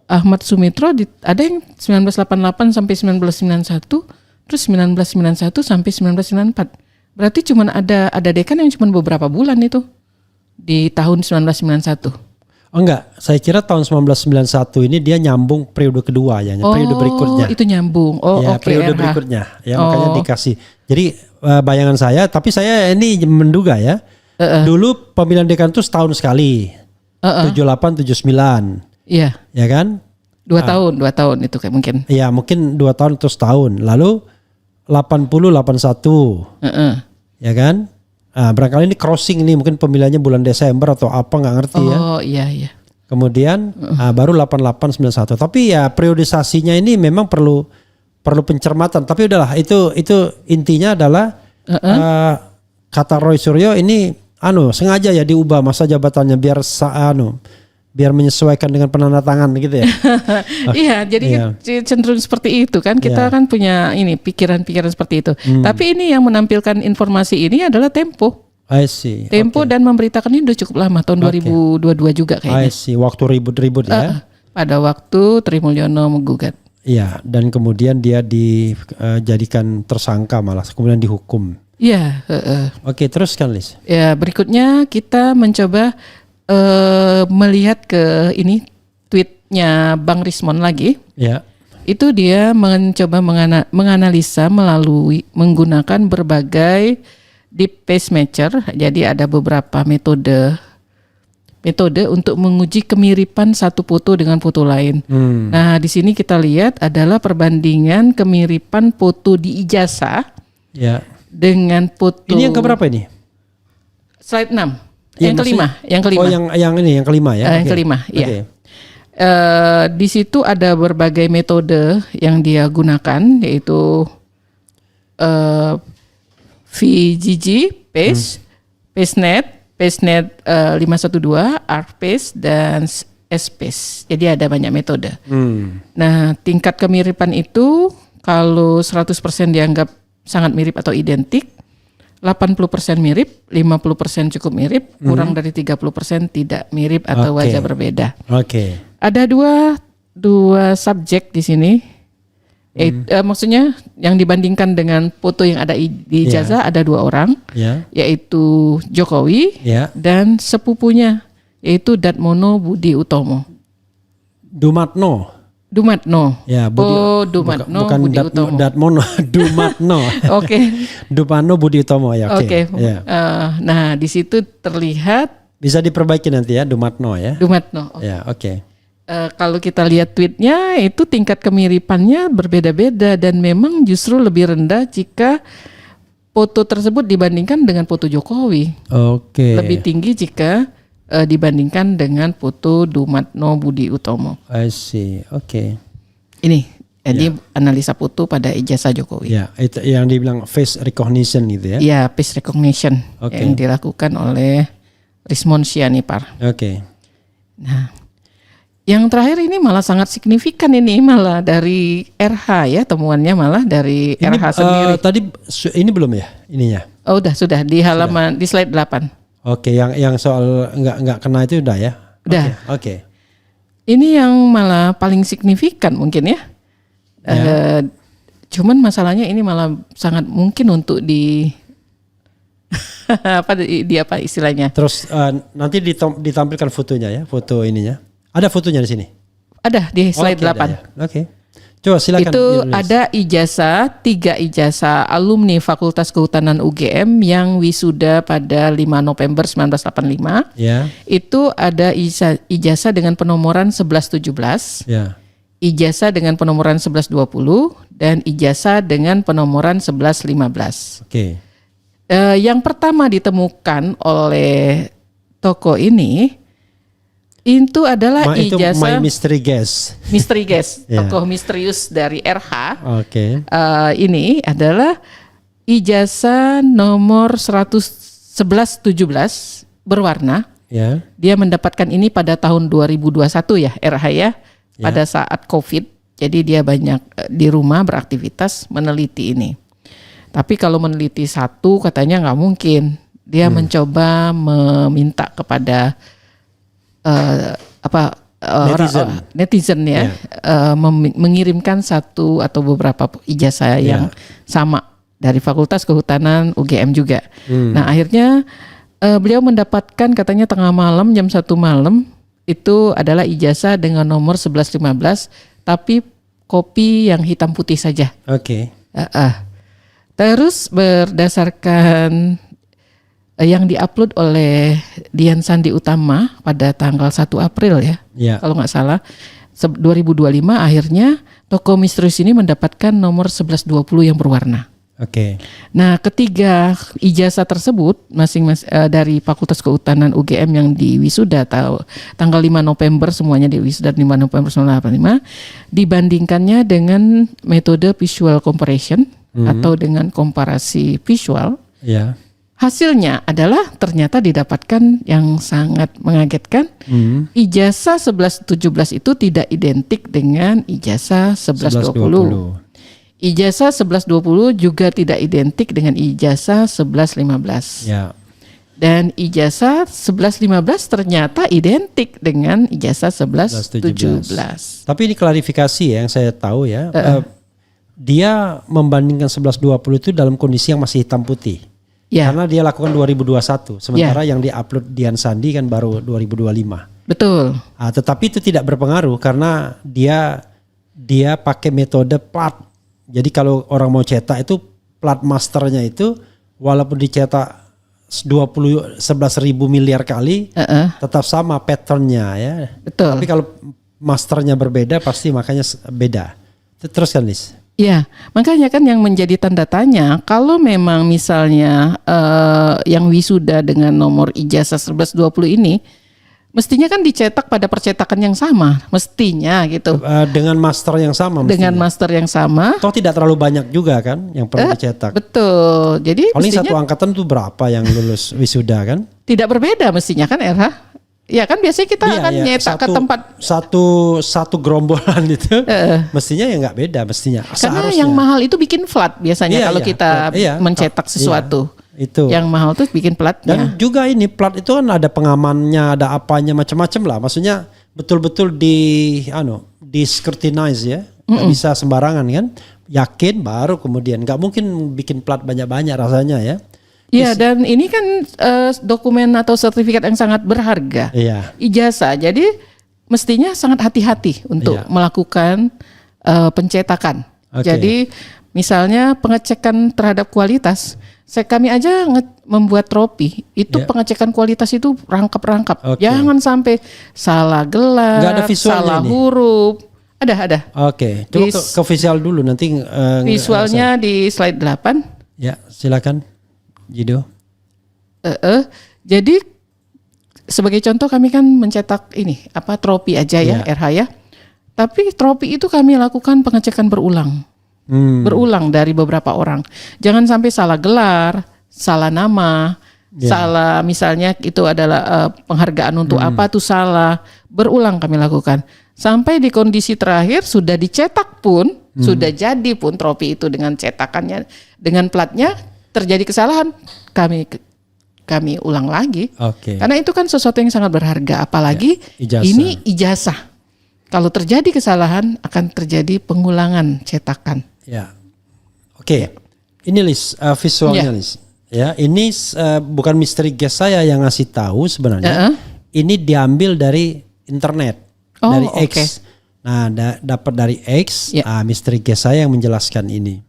Speaker 2: Ahmad Sumitro ada yang 1988 sampai 1991, terus 1991 sampai 1994. Berarti cuma ada dekan yang cuma beberapa bulan itu di tahun 1991.
Speaker 1: Oh enggak, saya kira tahun 1991 ini dia nyambung periode kedua ya, periode berikutnya.
Speaker 2: Oh, itu nyambung. Oh,
Speaker 1: ya,
Speaker 2: oke.
Speaker 1: periode berikutnya. Ya, makanya dikasih. Jadi bayangan saya, tapi saya ini menduga ya. Dulu pemilihan dekan itu setahun sekali. 78 79.
Speaker 2: Iya.
Speaker 1: Ya kan?
Speaker 2: 2 tahun itu kayak mungkin.
Speaker 1: Iya, mungkin 2 tahun atau setahun. Lalu 80 81. Ya kan? Nah, barangkali ini crossing nih, mungkin pemilihannya bulan Desember atau apa nggak ngerti ya.
Speaker 2: Oh iya.
Speaker 1: Kemudian baru 88 91. Tapi ya periodisasinya ini memang perlu pencermatan. Tapi udahlah, itu intinya adalah kata Roy Suryo ini sengaja ya diubah masa jabatannya biar biar menyesuaikan dengan penandatangan gitu ya.
Speaker 2: Iya, jadi cenderung seperti itu kan. Kita kan punya ini pikiran-pikiran seperti itu. Tapi ini yang menampilkan informasi ini adalah Tempo.
Speaker 1: I see.
Speaker 2: Tempo dan memberitakan ini udah cukup lama, tahun 2022 juga kayaknya.
Speaker 1: I see. Waktu ribut-ribut ya.
Speaker 2: Pada waktu Trimulyono menggugat.
Speaker 1: Iya, dan kemudian dia dijadikan tersangka malah, kemudian dihukum.
Speaker 2: Iya.
Speaker 1: Oke, terus kan Lis?
Speaker 2: Ya, berikutnya kita mencoba melihat ke ini tweetnya Bang Rismon lagi.
Speaker 1: Ya.
Speaker 2: Itu dia mencoba menganalisa menggunakan berbagai deep face matcher. Jadi ada beberapa metode untuk menguji kemiripan satu foto dengan foto lain. Nah, di sini kita lihat adalah perbandingan kemiripan foto di ijazah dengan foto.
Speaker 1: Ini yang keberapa ini?
Speaker 2: Slide 6.
Speaker 1: Ya,
Speaker 2: Yang kelima.
Speaker 1: Oh, yang ini yang kelima ya.
Speaker 2: Yang kelima,
Speaker 1: Oke.
Speaker 2: ya. Di situ ada berbagai metode yang dia gunakan, yaitu VGG, PACE, PACENet, PACENet 512, ArcPACE, dan SPACE. Jadi ada banyak metode. Nah, tingkat kemiripan itu kalau 100% dianggap sangat mirip atau identik, 80% mirip, 50% cukup mirip, kurang dari 30% tidak mirip atau wajah berbeda.
Speaker 1: Oke.
Speaker 2: Ada dua subjek di sini. Maksudnya yang dibandingkan dengan foto yang ada di ijazah ada 2 orang, yaitu Jokowi dan sepupunya, yaitu Darmono Budi Utomo.
Speaker 1: Dumatno.
Speaker 2: Ya,
Speaker 1: Dumatno bukan
Speaker 2: Budi Utomo.
Speaker 1: Darmono, Dumatno.
Speaker 2: Oke.
Speaker 1: Dumatno Budi Utomo ya.
Speaker 2: Oke. Nah, di situ terlihat
Speaker 1: bisa diperbaiki nanti ya, Dumatno ya.
Speaker 2: Dumatno.
Speaker 1: Ya, oke.
Speaker 2: Kalau kita lihat tweetnya itu tingkat kemiripannya berbeda-beda dan memang justru lebih rendah jika foto tersebut dibandingkan dengan foto Jokowi.
Speaker 1: Oke.
Speaker 2: Lebih tinggi jika dibandingkan dengan foto Dumatno Budi Utomo.
Speaker 1: I see. Oke.
Speaker 2: Ini jadi analisa foto pada ijazah Jokowi.
Speaker 1: Ya, itu yang dibilang face recognition gitu ya.
Speaker 2: Ya, face recognition yang dilakukan oleh Rismon Sianipar.
Speaker 1: Oke.
Speaker 2: Nah, yang terakhir ini malah sangat signifikan, ini malah dari RH ya, temuannya malah dari RH sendiri.
Speaker 1: Tadi ini belum ya ininya?
Speaker 2: Oh, sudah di halaman di slide 8.
Speaker 1: Oke, yang soal nggak kena itu udah ya?
Speaker 2: Udah.
Speaker 1: Oke.
Speaker 2: Ini yang malah paling signifikan mungkin ya. Cuman masalahnya ini malah sangat mungkin untuk apa istilahnya?
Speaker 1: Terus nanti ditampilkan fotonya ya, foto ininya. Ada fotonya di sini?
Speaker 2: Ada di slide 8.
Speaker 1: Ya. Oke. Coba silakan.
Speaker 2: Itu ada 3 ijazah alumni Fakultas Kehutanan UGM yang wisuda pada 5 November 1985.
Speaker 1: Ya.
Speaker 2: Itu ada ijazah dengan penomoran 1117.
Speaker 1: Ya.
Speaker 2: Ijazah dengan penomoran 1120 dan ijazah dengan penomoran 1115.
Speaker 1: Oke.
Speaker 2: Yang pertama ditemukan oleh toko ini itu adalah ijazah
Speaker 1: My Mystery Guest.
Speaker 2: Mystery Guest, tokoh misterius dari RH.
Speaker 1: Oke.
Speaker 2: Ini adalah ijazah nomor 1117 berwarna.
Speaker 1: Ya.
Speaker 2: Dia mendapatkan ini pada tahun 2021 ya, RH ya, pada saat COVID. Jadi dia banyak di rumah beraktivitas meneliti ini. Tapi kalau meneliti satu katanya nggak mungkin. Dia mencoba meminta kepada netizen ya, mengirimkan satu atau beberapa ijazah yang sama dari Fakultas Kehutanan UGM juga. Nah, akhirnya beliau mendapatkan katanya tengah malam, jam 1 malam, itu adalah ijazah dengan nomor 1115 tapi kopi yang hitam putih saja.
Speaker 1: Oke.
Speaker 2: Terus berdasarkan yang diupload oleh Dian Sandi Utama pada tanggal 1 April ya, kalau nggak salah 2025, akhirnya toko misterius ini mendapatkan nomor 1120 yang berwarna.
Speaker 1: Oke.
Speaker 2: Nah, ketiga ijazah tersebut masing-masing dari Fakultas Kehutanan UGM yang diwisuda tanggal 5 November semuanya diwisuda 5 November 1985, dibandingkannya dengan metode visual comparison atau dengan komparasi visual.
Speaker 1: Ya.
Speaker 2: Hasilnya adalah ternyata didapatkan yang sangat mengagetkan. Ijazah 1117 itu tidak identik dengan ijazah 1120. Ijazah 1120 juga tidak identik dengan ijazah 1115.
Speaker 1: Ya.
Speaker 2: Dan ijazah 1115 ternyata identik dengan ijazah 1117.
Speaker 1: Tapi ini klarifikasi ya, yang saya tahu ya. Dia membandingkan 1120 itu dalam kondisi yang masih hitam putih. Karena dia lakukan 2021, sementara yang diupload Dian Sandi kan baru 2025.
Speaker 2: Betul.
Speaker 1: Tetapi itu tidak berpengaruh karena dia pakai metode plat. Jadi kalau orang mau cetak itu plat masternya itu walaupun dicetak 11.000 miliar kali, tetap sama patternnya ya.
Speaker 2: Betul.
Speaker 1: Tapi kalau masternya berbeda pasti makanya beda. Terus kan Lis?
Speaker 2: Ya, makanya kan yang menjadi tanda tanya kalau memang misalnya yang wisuda dengan nomor ijazah 1120 ini mestinya kan dicetak pada percetakan yang sama, mestinya gitu.
Speaker 1: Dengan master yang sama mestinya.
Speaker 2: Dengan master yang sama.
Speaker 1: Toh tidak terlalu banyak juga kan yang perlu dicetak.
Speaker 2: Betul. Jadi
Speaker 1: paling
Speaker 2: mestinya
Speaker 1: satu angkatan tuh berapa yang lulus wisuda kan?
Speaker 2: Tidak berbeda mestinya kan RH? Ya kan biasanya kita akan nyetak ke tempat
Speaker 1: satu gerombolan itu mestinya ya nggak beda mestinya.
Speaker 2: Karena
Speaker 1: seharusnya.
Speaker 2: yang mahal itu bikin plat biasanya kalau kita mencetak sesuatu.
Speaker 1: Itu.
Speaker 2: Yang mahal tuh bikin platnya.
Speaker 1: Dan juga ini plat itu kan ada pengamannya, ada apanya macam-macam lah. Maksudnya betul-betul di scrutinize ya. Nggak bisa sembarangan kan. Yakin baru kemudian. Nggak mungkin bikin plat banyak-banyak rasanya ya.
Speaker 2: Iya, dan ini kan dokumen atau sertifikat yang sangat berharga.
Speaker 1: Iya.
Speaker 2: Ijazah. Jadi mestinya sangat hati-hati untuk melakukan pencetakan. Okay. Jadi misalnya pengecekan terhadap kualitas. Kami aja membuat tropi. Itu pengecekan kualitas itu rangkap-rangkap. Okay. Jangan sampai salah gelar, salah huruf. Ada.
Speaker 1: Oke. Coba ke visual dulu nanti.
Speaker 2: Visualnya di slide 8.
Speaker 1: Ya, silakan. Jido.
Speaker 2: Jadi sebagai contoh kami kan mencetak ini tropi aja ya RH ya. Tapi tropi itu kami lakukan pengecekan berulang. Berulang dari beberapa orang. Jangan sampai salah gelar, salah nama, salah misalnya itu adalah penghargaan untuk apa tuh salah. Berulang kami lakukan. Sampai di kondisi terakhir sudah dicetak pun, sudah jadi pun tropi itu dengan cetakannya, dengan platnya terjadi kesalahan, kami ulang lagi. Okay. Karena itu kan sesuatu yang sangat berharga, apalagi ini ijazah. Kalau terjadi kesalahan akan terjadi pengulangan cetakan.
Speaker 1: Ya, oke. Ini Lis, visualnya Lis. Ya, ini bukan misteri guest saya yang ngasih tahu sebenarnya. Ini diambil dari internet, dari X. Nah, dapat dari X. Misteri guest saya yang menjelaskan ini.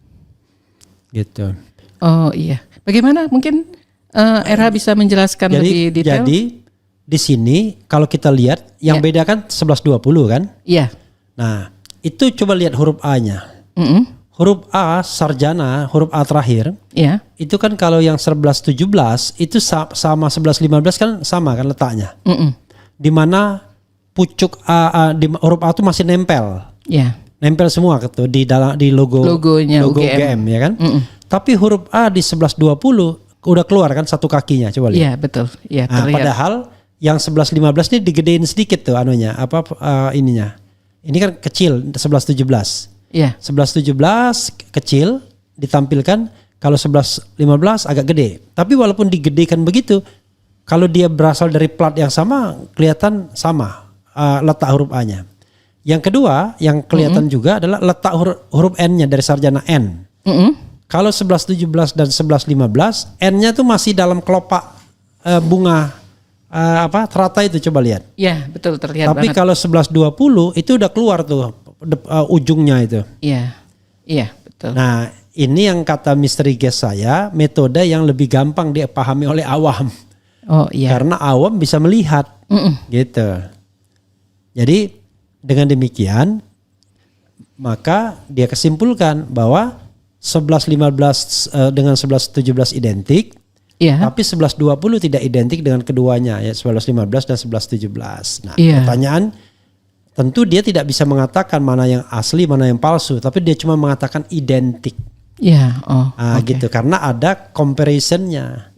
Speaker 1: Gitu.
Speaker 2: Oh iya. Bagaimana mungkin RH bisa menjelaskan lebih detail?
Speaker 1: Jadi di sini kalau kita lihat yang beda kan 1120 kan?
Speaker 2: Iya.
Speaker 1: Nah, itu coba lihat huruf A-nya. Huruf A sarjana, huruf A terakhir. Iya. Itu kan kalau yang 1117 itu sama 1115 kan sama kan letaknya. Di mana pucuk A di huruf A itu masih nempel. Iya. Nempel semua gitu di logonya logo UGM ya kan? Tapi huruf A di 1120 udah keluar kan satu kakinya, coba lihat. Iya, betul. Iya, terlihat. Padahal yang 1115 ini digedein sedikit tuh anunya, ininya. Ini kan kecil 1117. Iya. 1117 kecil ditampilkan, kalau 1115 agak gede. Tapi walaupun digedekan begitu, kalau dia berasal dari plat yang sama, kelihatan sama letak huruf A-nya. Yang kedua, yang kelihatan juga adalah letak huruf N-nya dari sarjana N. Kalau 1117 dan 1115, N-nya tuh masih dalam kelopak bunga teratai itu, coba lihat. Iya, betul, terlihat. Tapi kalau 1120 itu udah keluar tuh ujungnya itu. Iya. Iya, betul. Nah, ini yang kata misteri guest saya, metode yang lebih gampang dipahami oleh awam. Oh, iya. Karena awam bisa melihat. Gitu. Jadi dengan demikian maka dia kesimpulkan bahwa 1115 dengan 1117 identik, tapi 1120 tidak identik dengan keduanya, ya 1115 dan 1117. Nah, pertanyaan tentu dia tidak bisa mengatakan mana yang asli, mana yang palsu, tapi dia cuma mengatakan identik. Gitu, karena ada comparisonnya.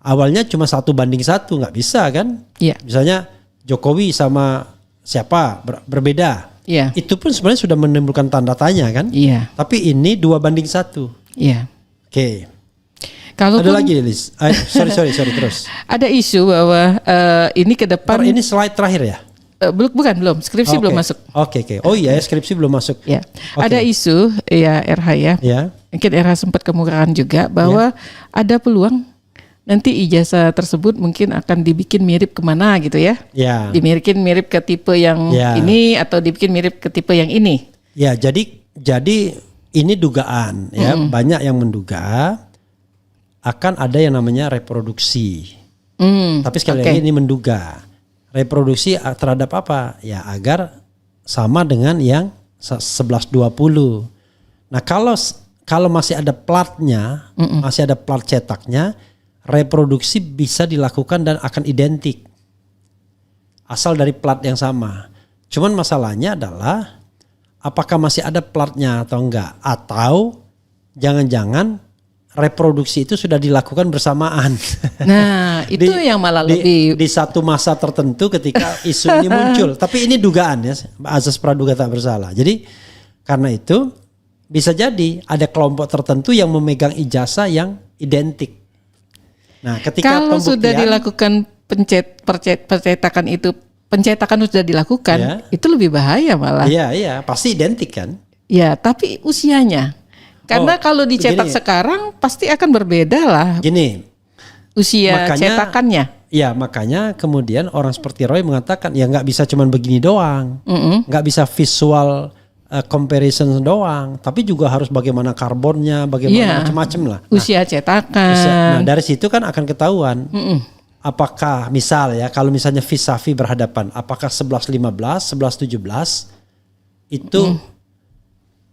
Speaker 1: Awalnya cuma 1:1, nggak bisa kan? Misalnya Jokowi sama siapa berbeda. Itu pun sebenarnya sudah menimbulkan tanda tanya kan? Tapi ini 2:1. Oke. Kalau ada lagi, Liz. Sorry terus.
Speaker 2: Ada isu bahwa ini ke depan.
Speaker 1: Ini slide terakhir ya?
Speaker 2: Belum. Skripsi belum masuk.
Speaker 1: Oke. Oh iya, skripsi belum masuk.
Speaker 2: Ya. Ada isu ya RH ya. Mungkin RH sempat kemukakan juga bahwa ada peluang nanti ijazah tersebut mungkin akan dibikin mirip kemana gitu ya. Dibikin mirip ke tipe yang ini atau dibikin mirip ke tipe yang ini. Ya, jadi ini dugaan ya. Banyak yang menduga akan ada yang namanya reproduksi. Tapi sekali lagi ini menduga. Reproduksi terhadap apa? Ya agar sama dengan yang 1120.
Speaker 1: Nah kalau masih ada platnya, masih ada plat cetaknya, reproduksi bisa dilakukan dan akan identik. Asal dari plat yang sama. Cuman masalahnya adalah apakah masih ada platnya atau enggak. Atau jangan-jangan reproduksi itu sudah dilakukan bersamaan.
Speaker 2: Nah itu yang malah lebih.
Speaker 1: Di satu masa tertentu ketika isu ini muncul. Tapi ini dugaan ya, azas praduga tak bersalah. Jadi karena itu bisa jadi ada kelompok tertentu yang memegang ijazah yang identik. Nah ketika
Speaker 2: kalau sudah dilakukan pencetakan itu, pencetakan sudah dilakukan, itu lebih bahaya malah.
Speaker 1: Iya, pasti identik kan?
Speaker 2: Ya, tapi usianya, karena kalau dicetak sekarang pasti akan berbeda lah.
Speaker 1: Gini,
Speaker 2: usia cetakannya.
Speaker 1: Ya, makanya kemudian orang seperti Roy mengatakan ya nggak bisa cuman begini doang, nggak bisa visual comparison doang, tapi juga harus bagaimana karbonnya, bagaimana macam-macam lah. Nah,
Speaker 2: usia cetakan.
Speaker 1: Nah dari situ kan akan ketahuan. Apakah misal ya, kalau misalnya vis-a-vis berhadapan, apakah 11-15, 11-17 itu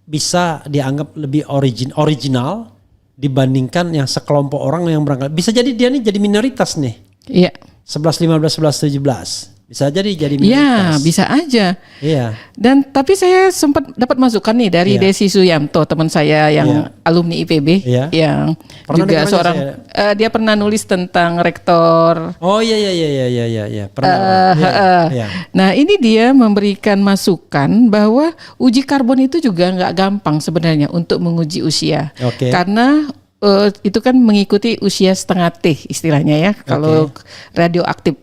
Speaker 1: bisa dianggap lebih original dibandingkan yang sekelompok orang yang berangkat. Bisa jadi dia nih jadi minoritas nih.
Speaker 2: Iya.
Speaker 1: 11-15, 11-17. Bisa jadi minoritas.
Speaker 2: Ya, bisa aja.
Speaker 1: Iya.
Speaker 2: Dan tapi saya sempat dapat masukan nih dari Desi Suyanto, teman saya yang alumni IPB, yang pernah juga seorang dia pernah nulis tentang rektor.
Speaker 1: Oh iya. Pernah.
Speaker 2: Nah, ini dia memberikan masukan bahwa uji karbon itu juga nggak gampang sebenarnya untuk menguji usia. Karena itu kan mengikuti usia setengah T istilahnya ya, kalau radioaktif.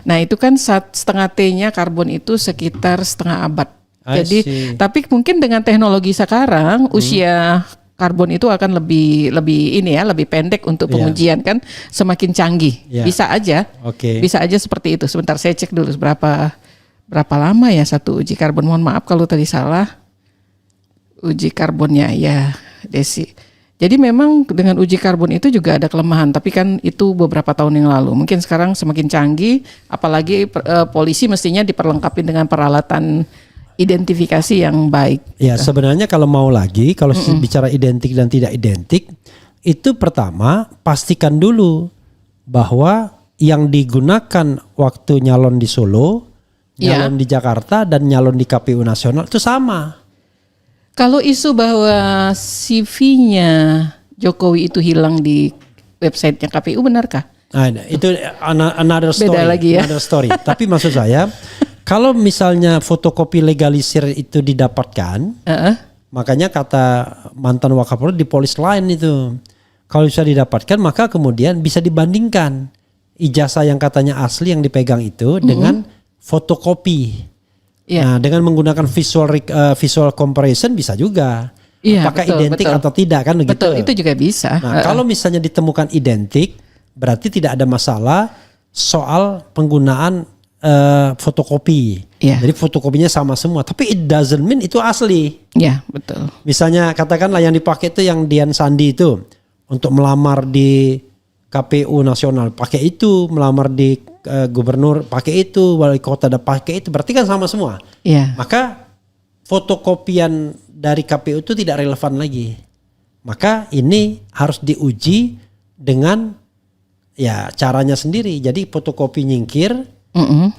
Speaker 2: Nah itu kan setengah T-nya karbon itu sekitar setengah abad. Jadi tapi mungkin dengan teknologi sekarang usia karbon itu akan lebih lebih pendek untuk pengujian kan, semakin canggih. Bisa aja. Bisa aja seperti itu. Sebentar saya cek dulu berapa lama ya satu uji karbon. Mohon maaf kalau tadi salah. Uji karbonnya ya Desi. Jadi memang dengan uji karbon itu juga ada kelemahan, tapi kan itu beberapa tahun yang lalu. Mungkin sekarang semakin canggih, apalagi polisi mestinya diperlengkapi dengan peralatan identifikasi yang baik.
Speaker 1: Ya sebenarnya kalau mau lagi, kalau bicara identik dan tidak identik, itu pertama pastikan dulu bahwa yang digunakan waktu nyalon di Solo, nyalon di Jakarta, dan nyalon di KPU nasional itu sama.
Speaker 2: Kalau isu bahwa CV-nya Jokowi itu hilang di websitenya KPU benarkah?
Speaker 1: Nah, itu another story.
Speaker 2: Beda lagi ya.
Speaker 1: Another story. Tapi maksud saya, kalau misalnya fotokopi legalisir itu didapatkan, makanya kata mantan Wakapolri di polis lain itu, kalau bisa didapatkan maka kemudian bisa dibandingkan ijazah yang katanya asli yang dipegang itu dengan fotokopi. Nah, dengan menggunakan visual comparison bisa juga. Apakah identik atau tidak kan begitu?
Speaker 2: Betul, itu juga bisa.
Speaker 1: Nah, kalau misalnya ditemukan identik, berarti tidak ada masalah soal penggunaan fotokopi. Jadi fotokopinya sama semua, tapi it doesn't mean itu asli.
Speaker 2: Iya, betul.
Speaker 1: Misalnya katakanlah yang dipakai itu yang Dian Sandi itu untuk melamar di KPU nasional pakai itu, melamar di gubernur pakai itu, wali kota ada pakai itu, berarti kan sama semua. Maka fotokopian dari KPU itu tidak relevan lagi. Maka ini harus diuji dengan ya caranya sendiri. Jadi fotokopi nyingkir,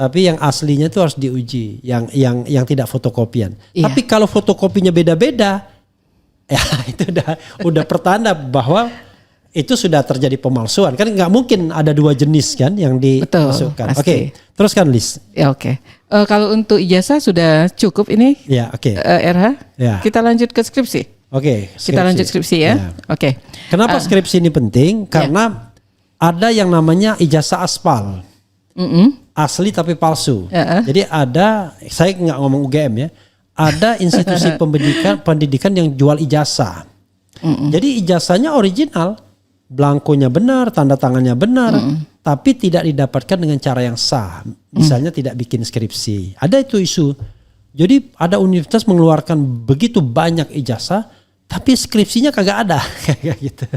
Speaker 1: tapi yang aslinya itu harus diuji, yang tidak fotokopian. Tapi kalau fotokopinya beda-beda, ya itu udah pertanda bahwa itu sudah terjadi pemalsuan. Kan nggak mungkin ada dua jenis kan yang dimasukkan. Oke, teruskan Liz.
Speaker 2: Ya oke. Kalau untuk ijazah sudah cukup ini.
Speaker 1: Ya oke.
Speaker 2: RH. Kita lanjut ke skripsi.
Speaker 1: Oke.
Speaker 2: Kita lanjut skripsi ya. Oke.
Speaker 1: Kenapa skripsi ini penting? Karena ada yang namanya ijazah aspal. Asli tapi palsu. Jadi ada, saya nggak ngomong UGM ya. Ada institusi pendidikan yang jual ijazah. Jadi ijazahnya original. Blankonya benar, tanda tangannya benar, tapi tidak didapatkan dengan cara yang sah. Misalnya tidak bikin skripsi. Ada itu isu. Jadi ada universitas mengeluarkan begitu banyak ijazah, tapi skripsinya kagak ada. Kayak gitu.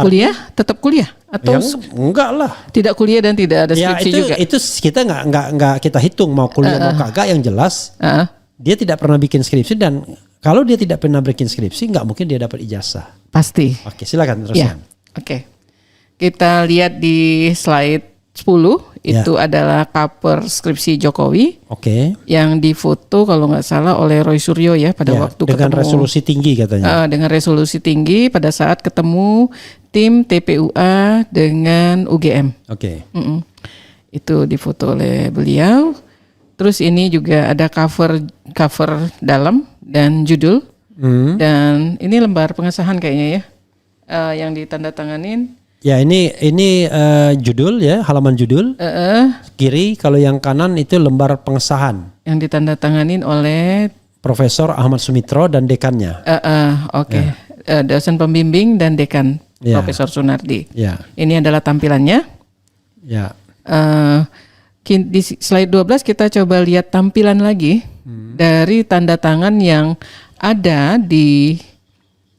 Speaker 2: Kuliah? Tetap kuliah? Atau
Speaker 1: enggak lah.
Speaker 2: Tidak kuliah dan tidak ada skripsi juga?
Speaker 1: Itu kita nggak kita hitung mau kuliah mau kagak. Yang jelas dia tidak pernah bikin skripsi dan Kalau dia tidak pernah bikin skripsi, nggak mungkin dia dapat ijazah.
Speaker 2: Pasti.
Speaker 1: Oke, silakan
Speaker 2: Ya.
Speaker 1: teruskan.
Speaker 2: Oke. Kita lihat di slide 10 itu adalah cover skripsi Jokowi
Speaker 1: Oke.
Speaker 2: yang difoto kalau nggak salah oleh Roy Suryo ya pada waktu
Speaker 1: dengan
Speaker 2: ketemu
Speaker 1: resolusi tinggi katanya.
Speaker 2: dengan resolusi tinggi pada saat ketemu tim TPUA dengan UGM.
Speaker 1: Oke.
Speaker 2: Itu difoto oleh beliau. Terus ini juga ada cover dalam dan judul. Dan ini lembar pengesahan kayaknya ya yang ditandatanganin.
Speaker 1: Ya ini judul ya, halaman judul. Kiri, kalau yang kanan itu lembar pengesahan.
Speaker 2: Yang ditandatanganin oleh
Speaker 1: Profesor Ahmad Sumitro dan dekannya.
Speaker 2: Dosen pembimbing dan dekan
Speaker 1: Ya.
Speaker 2: Profesor Sunardi.
Speaker 1: Ya.
Speaker 2: Ini adalah tampilannya.
Speaker 1: Ya.
Speaker 2: Di slide 12 kita coba lihat tampilan lagi dari tanda tangan yang ada di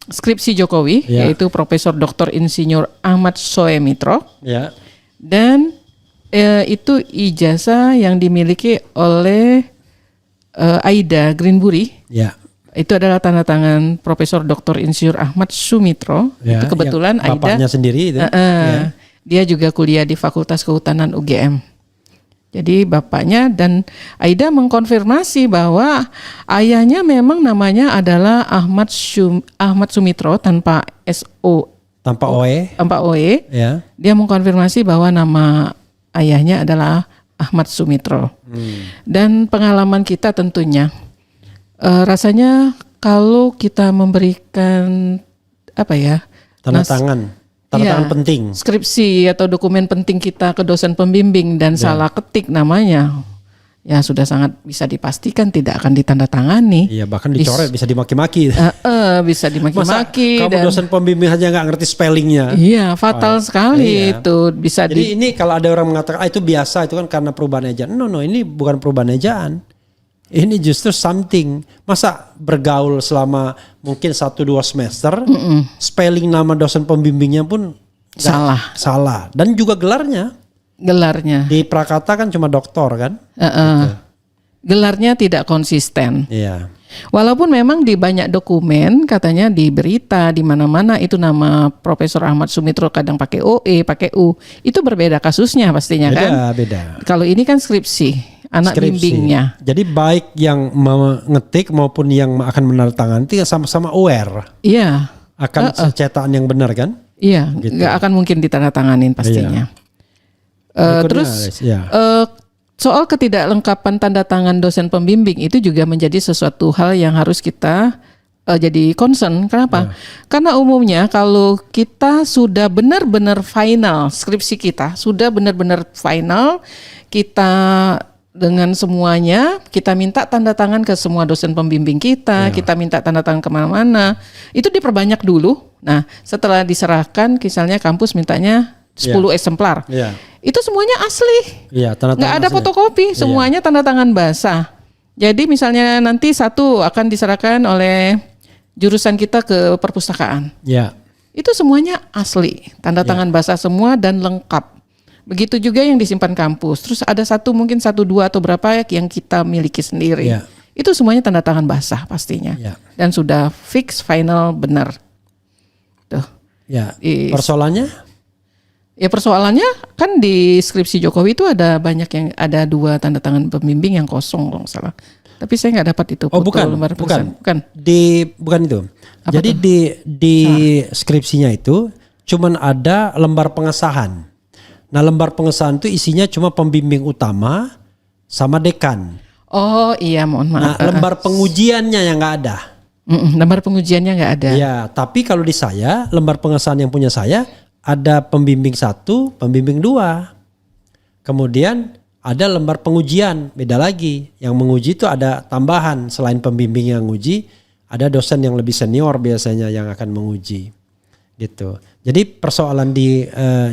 Speaker 2: skripsi Jokowi, yaitu Profesor Dr. Insinyur Ahmad Soemitro.
Speaker 1: Ya.
Speaker 2: Dan itu ijazah yang dimiliki oleh Aida Greenbury.
Speaker 1: Ya.
Speaker 2: Itu adalah tanda tangan Profesor Dr. Insinyur Ahmad Sumitro.
Speaker 1: Ya,
Speaker 2: Itu kebetulan
Speaker 1: yang bapaknya
Speaker 2: Aida
Speaker 1: sendiri itu.
Speaker 2: Dia juga kuliah di Fakultas Kehutanan UGM. Jadi bapaknya dan Aida mengkonfirmasi bahwa ayahnya memang namanya adalah Ahmad Sumitro tanpa SO.
Speaker 1: Tanpa OE.
Speaker 2: Tanpa OE.
Speaker 1: Ya.
Speaker 2: Dia mengkonfirmasi bahwa nama ayahnya adalah Ahmad Sumitro. Dan pengalaman kita tentunya rasanya kalau kita memberikan
Speaker 1: Tanda tangan penting.
Speaker 2: Skripsi atau dokumen penting kita ke dosen pembimbing dan salah ketik namanya, ya sudah sangat bisa dipastikan tidak akan ditandatangani.
Speaker 1: Iya, bahkan dicoret, bisa dimaki-maki.
Speaker 2: Bisa dimaki-maki.
Speaker 1: Masa kamu dosen pembimbing aja nggak ngerti spellingnya?
Speaker 2: Iya, fatal sekali itu bisa.
Speaker 1: Jadi ini kalau ada orang mengatakan itu biasa, itu kan karena perubahan ejaan. No, ini bukan perubahan ejaan. Ini justru something. Masa bergaul selama mungkin 1-2 semester, spelling nama dosen pembimbingnya pun salah. Dan juga gelarnya di Prakata kan cuma doktor kan. Gitu.
Speaker 2: Gelarnya tidak konsisten.
Speaker 1: Iya.
Speaker 2: Walaupun memang di banyak dokumen katanya di berita di mana-mana itu nama Profesor Ahmad Sumitro kadang pakai OE, pakai U. Itu berbeda kasusnya pastinya kan.
Speaker 1: Beda.
Speaker 2: Kalau ini kan skripsi. Anak bimbingnya.
Speaker 1: Jadi baik yang mengetik maupun yang akan menandatangani itu sama-sama aware.
Speaker 2: Iya.
Speaker 1: Akan cetakan yang benar kan?
Speaker 2: Iya.
Speaker 1: Gitu.
Speaker 2: Nggak akan mungkin ditandatanganin pastinya. Terus soal ketidaklengkapan tanda tangan dosen pembimbing itu juga menjadi sesuatu hal yang harus kita jadi concern. Kenapa? Karena umumnya kalau kita sudah benar-benar final skripsi kita, sudah benar-benar final, kita dengan semuanya, kita minta tanda tangan ke semua dosen pembimbing kita, kita minta tanda tangan kemana-mana, itu diperbanyak dulu. Nah, setelah diserahkan, misalnya kampus mintanya 10 eksemplar, itu semuanya asli, nggak ada fotokopi, semuanya tanda tangan basah. Jadi misalnya nanti satu akan diserahkan oleh jurusan kita ke perpustakaan, itu semuanya asli, tanda tangan basah semua dan lengkap. Begitu juga yang disimpan kampus. Terus ada mungkin 1, 2 atau berapa yang kita miliki sendiri. Itu semuanya tanda tangan basah pastinya. Dan sudah fix final benar. Tuh.
Speaker 1: Persoalannya?
Speaker 2: Ya persoalannya kan di skripsi Jokowi itu ada 2 tanda tangan pembimbing yang kosong kalau nggak salah. Tapi saya nggak dapat itu.
Speaker 1: Bukan itu.
Speaker 2: Apa
Speaker 1: jadi
Speaker 2: tuh?
Speaker 1: di skripsinya itu cuman ada lembar pengesahan. Nah, lembar pengesahan itu isinya cuma pembimbing utama sama dekan.
Speaker 2: Oh iya, mohon maaf.
Speaker 1: Nah, lembar pengujiannya yang nggak ada.
Speaker 2: Lembar pengujiannya nggak ada.
Speaker 1: Ya, tapi kalau di saya, lembar pengesahan yang punya saya ada pembimbing 1, pembimbing 2. Kemudian ada lembar pengujian, beda lagi. Yang menguji itu ada tambahan, selain pembimbing yang menguji, ada dosen yang lebih senior biasanya yang akan menguji. Gitu. Jadi persoalan di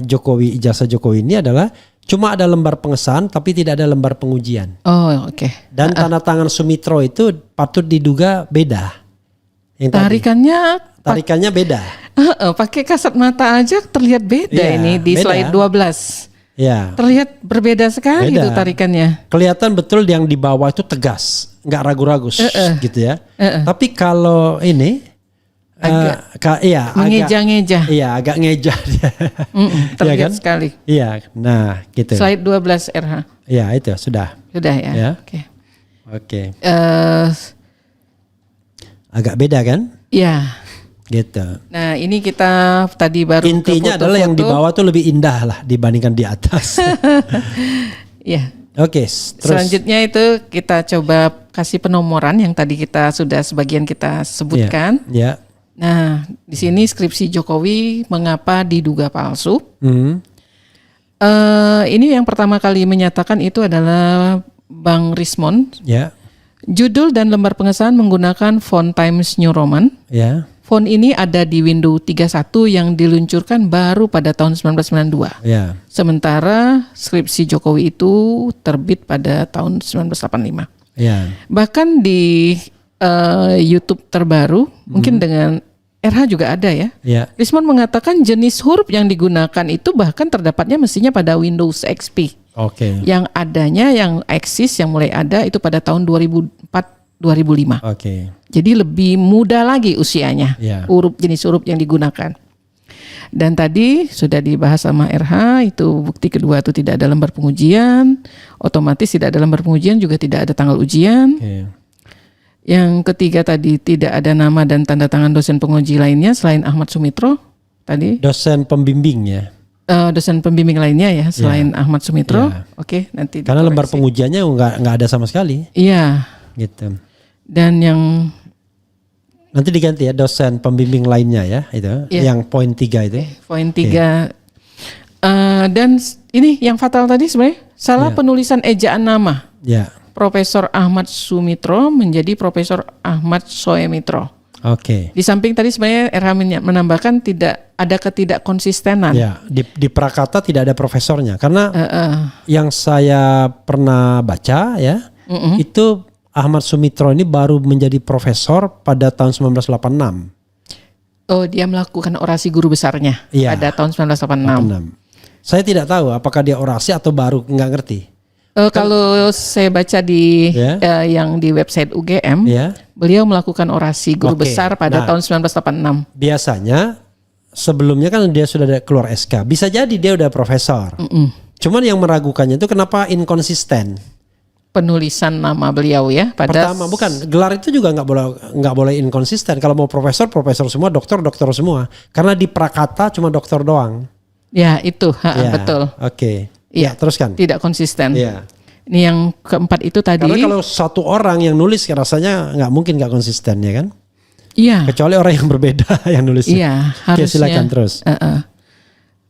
Speaker 1: Jokowi, ijazah Jokowi ini adalah cuma ada lembar pengesahan tapi tidak ada lembar pengujian.
Speaker 2: Oh, oke.
Speaker 1: Dan tanda tangan Sumitro itu patut diduga beda. Yang
Speaker 2: tarikannya
Speaker 1: beda.
Speaker 2: Pakai kasat mata aja terlihat beda ini di
Speaker 1: beda.
Speaker 2: slide 12.
Speaker 1: Ya.
Speaker 2: Terlihat berbeda sekali
Speaker 1: Beda.
Speaker 2: itu tarikannya.
Speaker 1: Kelihatan betul yang di bawah itu tegas, nggak ragu-ragu gitu ya. Tapi kalau ini
Speaker 2: Mengeja-ngeja.
Speaker 1: agak ngejah dia.
Speaker 2: Terlihat
Speaker 1: Iya kan?
Speaker 2: sekali.
Speaker 1: Iya, nah gitu.
Speaker 2: Slide 12 RH.
Speaker 1: Iya itu sudah.
Speaker 2: Sudah ya.
Speaker 1: Ya. Oke. Agak beda kan?
Speaker 2: Ya.
Speaker 1: Gitu.
Speaker 2: Nah ini kita tadi baru
Speaker 1: Intinya
Speaker 2: ke
Speaker 1: adalah yang di
Speaker 2: foto-foto.
Speaker 1: bawah tuh lebih indah lah dibandingkan di atas.
Speaker 2: Ya.
Speaker 1: Oke, terus
Speaker 2: Selanjutnya itu kita coba kasih penomoran yang tadi kita sudah sebagian kita sebutkan.
Speaker 1: Ya.
Speaker 2: Nah, di sini skripsi Jokowi mengapa diduga palsu. Ini yang pertama kali menyatakan itu adalah Bang Rismon.
Speaker 1: Ya.
Speaker 2: Judul dan lembar pengesahan menggunakan font Times New Roman.
Speaker 1: Ya.
Speaker 2: Font ini ada di Windows 31 yang diluncurkan baru pada tahun 1992.
Speaker 1: Ya.
Speaker 2: Sementara skripsi Jokowi itu terbit pada tahun 1985.
Speaker 1: Ya.
Speaker 2: Bahkan di YouTube terbaru, mungkin dengan RH juga ada ya.
Speaker 1: Ya.
Speaker 2: Rismon mengatakan jenis huruf yang digunakan itu bahkan terdapatnya mestinya pada Windows XP.
Speaker 1: Oke.
Speaker 2: Yang adanya, yang eksis, yang mulai ada itu pada tahun 2004-2005.
Speaker 1: Oke.
Speaker 2: Jadi lebih muda lagi usianya,
Speaker 1: Ya.
Speaker 2: jenis huruf yang digunakan. Dan tadi sudah dibahas sama RH, itu bukti kedua itu tidak ada lembar pengujian, otomatis tidak ada lembar pengujian, juga tidak ada tanggal ujian.
Speaker 1: Oke.
Speaker 2: Yang ketiga tadi tidak ada nama dan tanda tangan dosen penguji lainnya selain Ahmad Sumitro tadi.
Speaker 1: Dosen pembimbing ya.
Speaker 2: Dosen pembimbing lainnya ya selain Ahmad Sumitro.
Speaker 1: Ya.
Speaker 2: Oke, nanti
Speaker 1: Karena lembar
Speaker 2: dikoreksi.
Speaker 1: pengujiannya nggak ada sama sekali.
Speaker 2: Iya.
Speaker 1: Gitu.
Speaker 2: Dan yang
Speaker 1: Nanti diganti ya dosen pembimbing lainnya ya itu.
Speaker 2: Iya.
Speaker 1: Yang poin 3 itu.
Speaker 2: poin 3 dan ini yang fatal tadi sebenarnya salah penulisan ejaan nama.
Speaker 1: Ya.
Speaker 2: Profesor Ahmad Sumitro menjadi Profesor Ahmad Soemitro.
Speaker 1: Oke.
Speaker 2: Di samping tadi sebenarnya RH menambahkan tidak ada ketidakkonsistenan.
Speaker 1: Ya, di Prakata tidak ada profesornya karena yang saya pernah baca ya, itu Ahmad Sumitro ini baru menjadi profesor pada tahun 1986.
Speaker 2: Oh, dia melakukan orasi guru besarnya
Speaker 1: Iya.
Speaker 2: pada tahun 1986.
Speaker 1: Saya tidak tahu apakah dia orasi atau baru, nggak ngerti.
Speaker 2: Kalau saya baca di
Speaker 1: Ya.
Speaker 2: yang di website UGM,
Speaker 1: Ya.
Speaker 2: beliau melakukan orasi guru
Speaker 1: Oke.
Speaker 2: besar pada
Speaker 1: Nah.
Speaker 2: tahun 1986.
Speaker 1: Biasanya sebelumnya kan dia sudah ada keluar SK, bisa jadi dia udah profesor. Cuman yang meragukannya itu kenapa inkonsisten.
Speaker 2: Penulisan nama beliau ya pada
Speaker 1: Pertama bukan gelar itu juga nggak boleh inkonsisten. Kalau mau profesor semua, doktor semua. Karena di Prakata cuma doktor doang.
Speaker 2: Ya itu
Speaker 1: Ya,
Speaker 2: betul.
Speaker 1: Oke.
Speaker 2: Iya.
Speaker 1: Ya, teruskan.
Speaker 2: Tidak konsisten.
Speaker 1: Iya.
Speaker 2: Ini yang keempat itu tadi.
Speaker 1: Karena kalau satu orang yang nulis rasanya nggak mungkin nggak konsisten ya kan?
Speaker 2: Iya.
Speaker 1: Kecuali orang yang berbeda yang nulis.
Speaker 2: Iya,
Speaker 1: Oke,
Speaker 2: harusnya.
Speaker 1: silakan terus.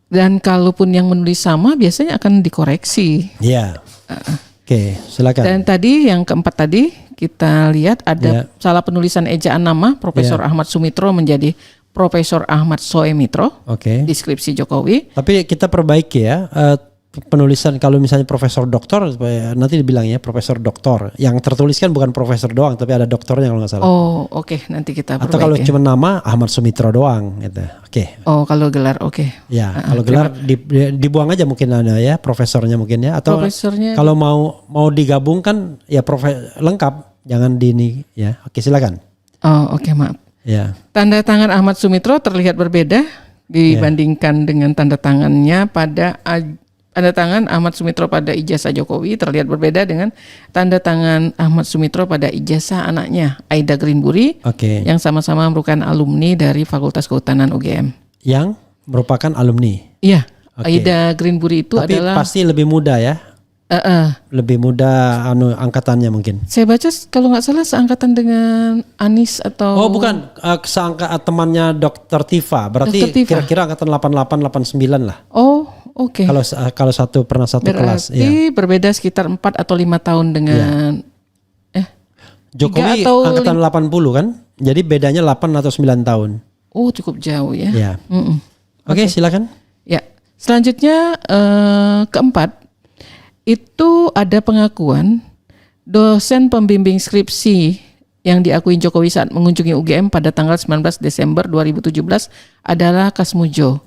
Speaker 2: Dan kalaupun yang menulis sama biasanya akan dikoreksi.
Speaker 1: Iya. Oke, silakan.
Speaker 2: Dan tadi yang keempat tadi kita lihat
Speaker 1: Ya.
Speaker 2: ada salah penulisan ejaan nama Profesor Ahmad Sumitro menjadi Profesor Ahmad Soemitro
Speaker 1: Oke.
Speaker 2: di skripsi Jokowi.
Speaker 1: Tapi kita perbaiki ya penulisan kalau misalnya profesor doktor nanti dibilang ya profesor doktor. Yang tertulis kan bukan profesor doang tapi ada doktornya kalau nggak salah.
Speaker 2: Oh, oke, nanti kita
Speaker 1: Atau kalau
Speaker 2: perbaiki.
Speaker 1: cuma nama Ahmad Sumitro doang gitu. Oke.
Speaker 2: Oh, kalau gelar oke.
Speaker 1: Ya, kalau gelar dibuang aja mungkin ada ya profesornya mungkin ya atau
Speaker 2: Profesornya
Speaker 1: kalau mau digabungkan ya lengkap jangan di ini ya. Oke, silakan.
Speaker 2: Oh, oke, maaf.
Speaker 1: Ya.
Speaker 2: Tanda tangan Ahmad Sumitro terlihat berbeda dibandingkan dengan tanda tangannya pada tanda tangan Ahmad Sumitro pada ijazah Jokowi terlihat berbeda dengan tanda tangan Ahmad Sumitro pada ijazah anaknya Aida Greenbury
Speaker 1: Oke.
Speaker 2: yang sama-sama merupakan alumni dari Fakultas Kehutanan UGM.
Speaker 1: Yang merupakan alumni.
Speaker 2: Iya,
Speaker 1: Oke.
Speaker 2: Aida Greenbury itu
Speaker 1: Tapi
Speaker 2: adalah
Speaker 1: pasti lebih muda ya. Lebih muda angkatannya mungkin.
Speaker 2: saya baca kalau nggak salah seangkatan dengan Anis atau
Speaker 1: Oh bukan, temannya Dr. Tifa. Berarti
Speaker 2: Dr. Tifa.
Speaker 1: kira-kira angkatan 88 89 lah.
Speaker 2: Oh, oke.
Speaker 1: Kalau satu pernah satu kelas.
Speaker 2: Berarti berbeda sekitar 4 atau 5 tahun dengan
Speaker 1: Jokowi
Speaker 2: 3 atau
Speaker 1: angkatan 80 kan? Jadi bedanya 8 atau 9 tahun.
Speaker 2: Oh, cukup jauh ya.
Speaker 1: Ya. Oke, silakan.
Speaker 2: Ya. Selanjutnya keempat itu ada pengakuan dosen pembimbing skripsi yang diakui Jokowi saat mengunjungi UGM pada tanggal 19 Desember 2017 adalah Kasmujo.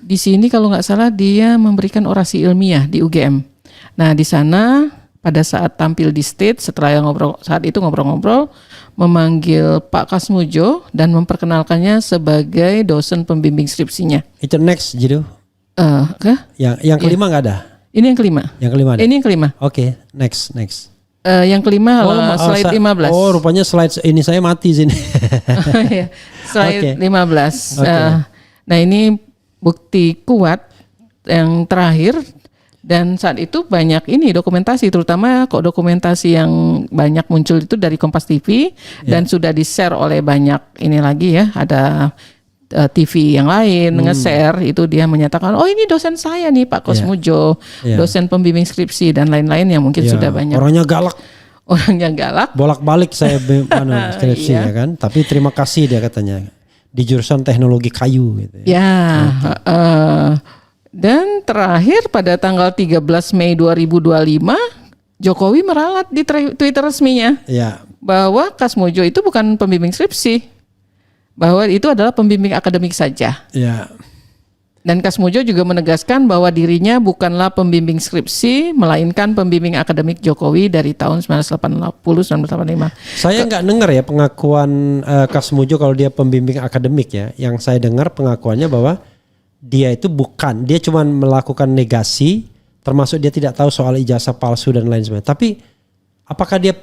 Speaker 2: Di sini kalau nggak salah dia memberikan orasi ilmiah di UGM. Nah di sana pada saat tampil di stage setelah saat itu ngobrol-ngobrol memanggil Pak Kasmujo dan memperkenalkannya sebagai dosen pembimbing skripsinya.
Speaker 1: Itu next Jidu. Yang kelima nggak ada.
Speaker 2: Ini yang kelima.
Speaker 1: Yang kelima ada.
Speaker 2: Ini yang kelima.
Speaker 1: Oke, next.
Speaker 2: Yang kelima adalah slide 15.
Speaker 1: Oh, rupanya slide ini saya mati sini.
Speaker 2: Slide 15.
Speaker 1: Okay.
Speaker 2: Nah, ini bukti kuat yang terakhir dan saat itu banyak ini dokumentasi, terutama dokumentasi yang banyak muncul itu dari Kompas TV dan sudah di-share oleh banyak ini lagi ya, ada TV yang lain nge-share itu dia menyatakan oh ini dosen saya nih Pak Kasmujo, dosen pembimbing skripsi dan lain-lain yang mungkin sudah banyak.
Speaker 1: Orangnya galak. Bolak-balik saya skripsi ya kan. Tapi terima kasih dia katanya di jurusan teknologi kayu gitu.
Speaker 2: Dan terakhir pada tanggal 13 Mei 2025 Jokowi meralat di Twitter resminya bahwa Kasmujo itu bukan pembimbing skripsi. Bahwa itu adalah pembimbing akademik saja. Dan Kasmujo juga menegaskan bahwa dirinya bukanlah pembimbing skripsi, melainkan pembimbing akademik Jokowi dari tahun 1980-1985.
Speaker 1: Saya nggak dengar ya pengakuan Kasmujo kalau dia pembimbing akademik ya. Yang saya dengar pengakuannya bahwa dia itu bukan, dia cuma melakukan negasi, termasuk dia tidak tahu soal ijazah palsu dan lain sebagainya. Tapi apakah dia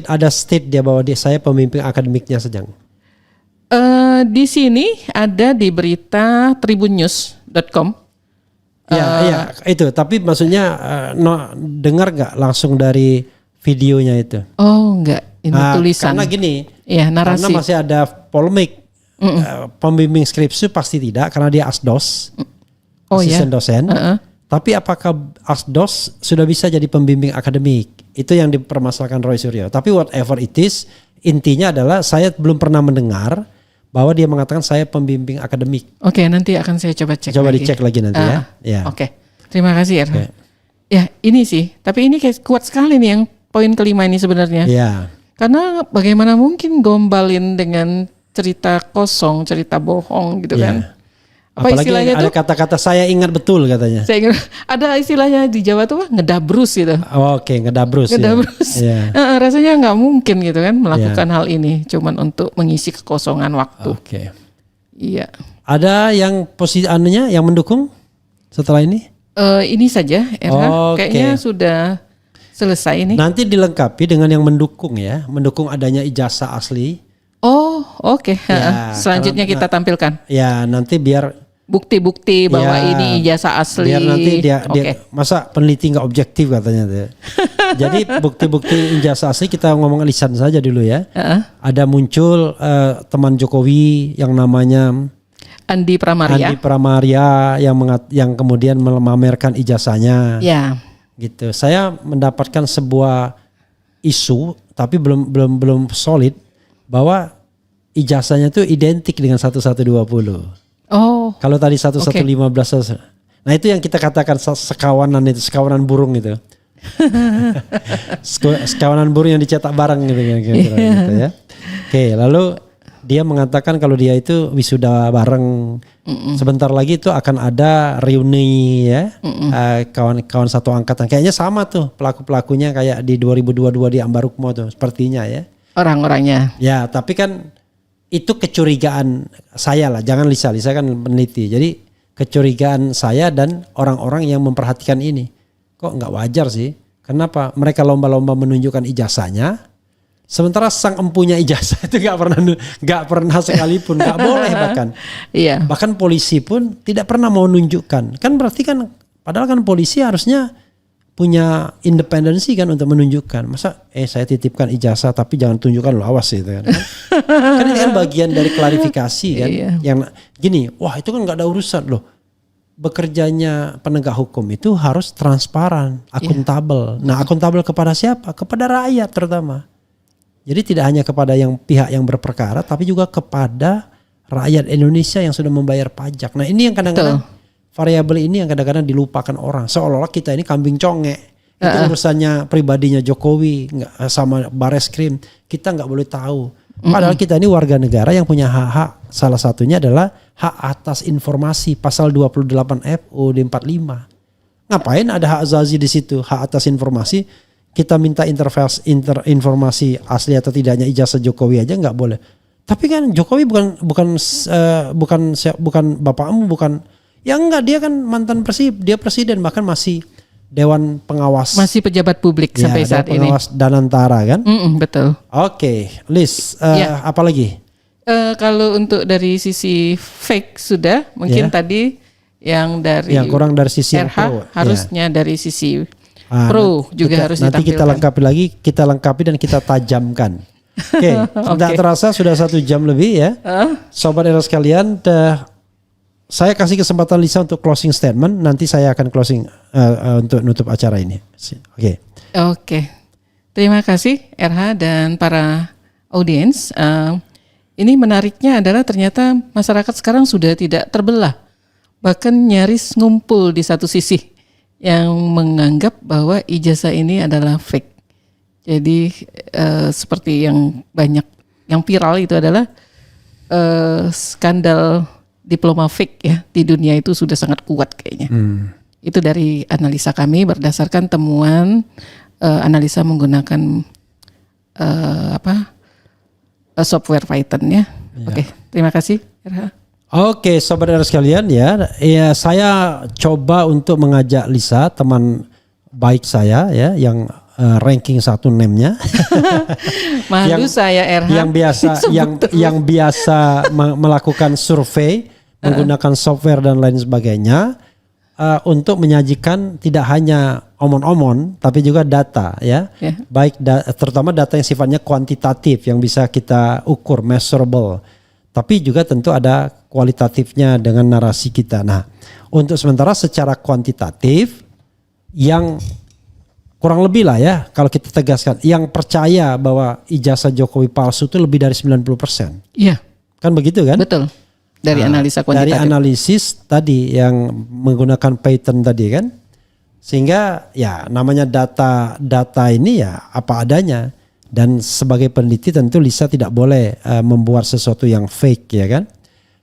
Speaker 1: ada state dia bahwa saya pembimbing akademiknya saja?
Speaker 2: Di sini ada di berita tribunnews.com.
Speaker 1: Ya itu. Tapi maksudnya dengar nggak langsung dari videonya itu?
Speaker 2: Oh nggak, ini tulisan.
Speaker 1: Karena gini,
Speaker 2: narasi.
Speaker 1: Karena masih ada polemik. Pembimbing skripsi pasti tidak karena dia asdos, asisten dosen. Tapi apakah asdos sudah bisa jadi pembimbing akademik? Itu yang dipermasalahkan Roy Suryo. Tapi whatever it is, intinya adalah saya belum pernah mendengar bahwa dia mengatakan saya pembimbing akademik.
Speaker 2: Oke, nanti akan saya coba cek.
Speaker 1: Coba dicek lagi nanti ya.
Speaker 2: Oke, terima kasih ya. Ya ini sih, tapi ini kayak kuat sekali nih yang poin kelima ini sebenarnya.
Speaker 1: Ya.
Speaker 2: Karena bagaimana mungkin gombalin dengan cerita kosong, cerita bohong gitu kan? Apa
Speaker 1: apalagi
Speaker 2: istilahnya
Speaker 1: ada
Speaker 2: tuh?
Speaker 1: Kata-kata saya ingat betul katanya.
Speaker 2: Saya ingat ada istilahnya di Jawa tuh ngedabrus gitu.
Speaker 1: Oke, ngedabrus.
Speaker 2: Ya. Rasanya nggak mungkin gitu kan melakukan hal ini, cuman untuk mengisi kekosongan waktu.
Speaker 1: Oke.
Speaker 2: Iya.
Speaker 1: Ada yang posisi anunya yang mendukung setelah ini?
Speaker 2: Ini saja, kayaknya sudah selesai ini.
Speaker 1: Nanti dilengkapi dengan yang mendukung ya, mendukung adanya ijazah asli.
Speaker 2: Oh, oke. Selanjutnya kita tampilkan.
Speaker 1: Ya, nanti biar
Speaker 2: bukti-bukti bahwa ini ijazah asli.
Speaker 1: Biar nanti dia masa peneliti nggak objektif katanya tuh. Jadi bukti-bukti ijazah asli kita ngomong lisan saja dulu ya. Ada muncul teman Jokowi yang namanya
Speaker 2: Andi
Speaker 1: Pramaria yang kemudian memamerkan ijazahnya.
Speaker 2: Ya.
Speaker 1: Gitu. Saya mendapatkan sebuah isu tapi belum solid bahwa ijazahnya itu identik dengan 1120.
Speaker 2: Oh.
Speaker 1: Kalau tadi 1115. Nah itu yang kita katakan sekawanan burung itu. Sekawanan burung yang dicetak bareng gitu ya. Oke, lalu dia mengatakan kalau dia itu wisuda bareng. Sebentar lagi itu akan ada reuni ya. Kawan-kawan satu angkatan. Kayaknya sama tuh pelaku-pelakunya kayak di 2022 di Ambarukmo tuh sepertinya ya.
Speaker 2: Orang-orangnya.
Speaker 1: Ya, tapi kan itu kecurigaan saya lah, jangan Lisa kan peneliti. Jadi kecurigaan saya dan orang-orang yang memperhatikan ini. Kok nggak wajar sih? Kenapa mereka lomba-lomba menunjukkan ijazahnya, sementara sang empunya ijazah itu nggak pernah sekalipun, nggak boleh bahkan.
Speaker 2: Iya.
Speaker 1: Bahkan polisi pun tidak pernah mau nunjukkan. Kan berarti kan, padahal kan polisi harusnya punya independensi kan untuk menunjukkan. Masa saya titipkan ijazah tapi jangan tunjukkan lo, awas gitu kan. Kan ini kan bagian dari klarifikasi kan. Yang gini, wah itu kan nggak ada urusan loh. Bekerjanya penegak hukum itu harus transparan, akuntabel. Nah, akuntabel kepada siapa? Kepada rakyat terutama. Jadi tidak hanya kepada yang pihak yang berperkara tapi juga kepada rakyat Indonesia yang sudah membayar pajak. Nah, ini yang kadang-kadang variabel ini yang kadang-kadang dilupakan orang. Seolah-olah kita ini kambing congek. Itu urusannya pribadinya Jokowi sama Bareskrim. Kita nggak boleh tahu. Padahal kita ini warga negara yang punya hak-hak. Salah satunya adalah hak atas informasi. Pasal 28 FUUD 45. Ngapain ada hak azazi di situ? Hak atas informasi. Kita minta informasi asli atau tidaknya ijazah Jokowi aja nggak boleh. Tapi kan Jokowi bukan bapakmu, bukan. Ya enggak, dia kan mantan dia presiden, bahkan masih Dewan Pengawas.
Speaker 2: Masih pejabat publik
Speaker 1: ya,
Speaker 2: sampai saat ini.
Speaker 1: Pengawas Danantara kan?
Speaker 2: Betul.
Speaker 1: Oke, Liz, apa lagi?
Speaker 2: Kalau untuk dari sisi fake sudah, mungkin tadi yang dari
Speaker 1: yang kurang dari sisi
Speaker 2: RH
Speaker 1: pro,
Speaker 2: harusnya dari sisi pro juga harus
Speaker 1: nanti
Speaker 2: ditampilkan.
Speaker 1: kita lengkapi dan kita tajamkan. Oke, tidak terasa sudah 1 jam lebih ya. Sobat era sekalian, saya kasih kesempatan Lisa untuk closing statement. Nanti saya akan closing untuk nutup acara ini. Oke.
Speaker 2: Terima kasih RH dan para audiens. Ini menariknya adalah ternyata masyarakat sekarang sudah tidak terbelah. Bahkan nyaris ngumpul di satu sisi yang menganggap bahwa ijazah ini adalah fake. Jadi seperti yang banyak yang viral itu adalah skandal diploma fake ya di dunia itu sudah sangat kuat kayaknya. Itu dari analisa kami berdasarkan temuan analisa menggunakan software Python ya. Oke, terima kasih.
Speaker 1: Oke, sobat era sekalian ya, saya coba untuk mengajak Lisa, teman baik saya ya, yang ranking 1 NEM-nya.
Speaker 2: Malu saya RH.
Speaker 1: Yang biasa melakukan survei menggunakan software dan lain sebagainya untuk menyajikan tidak hanya omon-omon tapi juga data ya. Baik terutama data yang sifatnya kuantitatif yang bisa kita ukur, measurable. Tapi juga tentu ada kualitatifnya dengan narasi kita. Nah, untuk sementara secara kuantitatif yang kurang lebih lah ya, kalau kita tegaskan, yang percaya bahwa ijazah Jokowi palsu itu lebih dari 90%.
Speaker 2: Iya.
Speaker 1: Kan begitu kan?
Speaker 2: Betul. Dari analisa kuantitatif.
Speaker 1: Dari analisis tadi yang menggunakan Python tadi kan. Sehingga ya namanya data ini ya apa adanya. Dan sebagai peneliti tentu Lisa tidak boleh membuat sesuatu yang fake ya kan.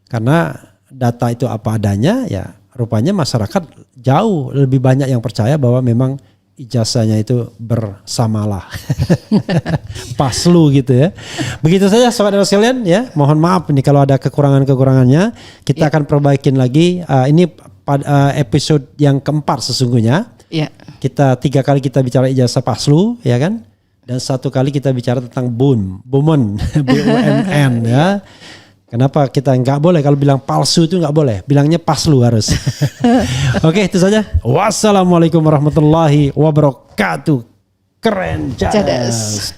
Speaker 1: Karena data itu apa adanya ya rupanya masyarakat jauh lebih banyak yang percaya bahwa memang ijazahnya itu bersamalah. Paslu gitu ya. Begitu saja sobat sekalian ya. Mohon maaf nih kalau ada kekurangannya. Kita akan perbaikin lagi. Ini episode yang keempat sesungguhnya. Kita 3 kali kita bicara ijazah paslu ya kan. Dan 1 kali kita bicara tentang BUMN, BUMN ya. Kenapa kita nggak boleh kalau bilang palsu itu nggak boleh, bilangnya paslu harus. Oke, itu saja. Wassalamualaikum warahmatullahi wabarakatuh. Keren, cadas.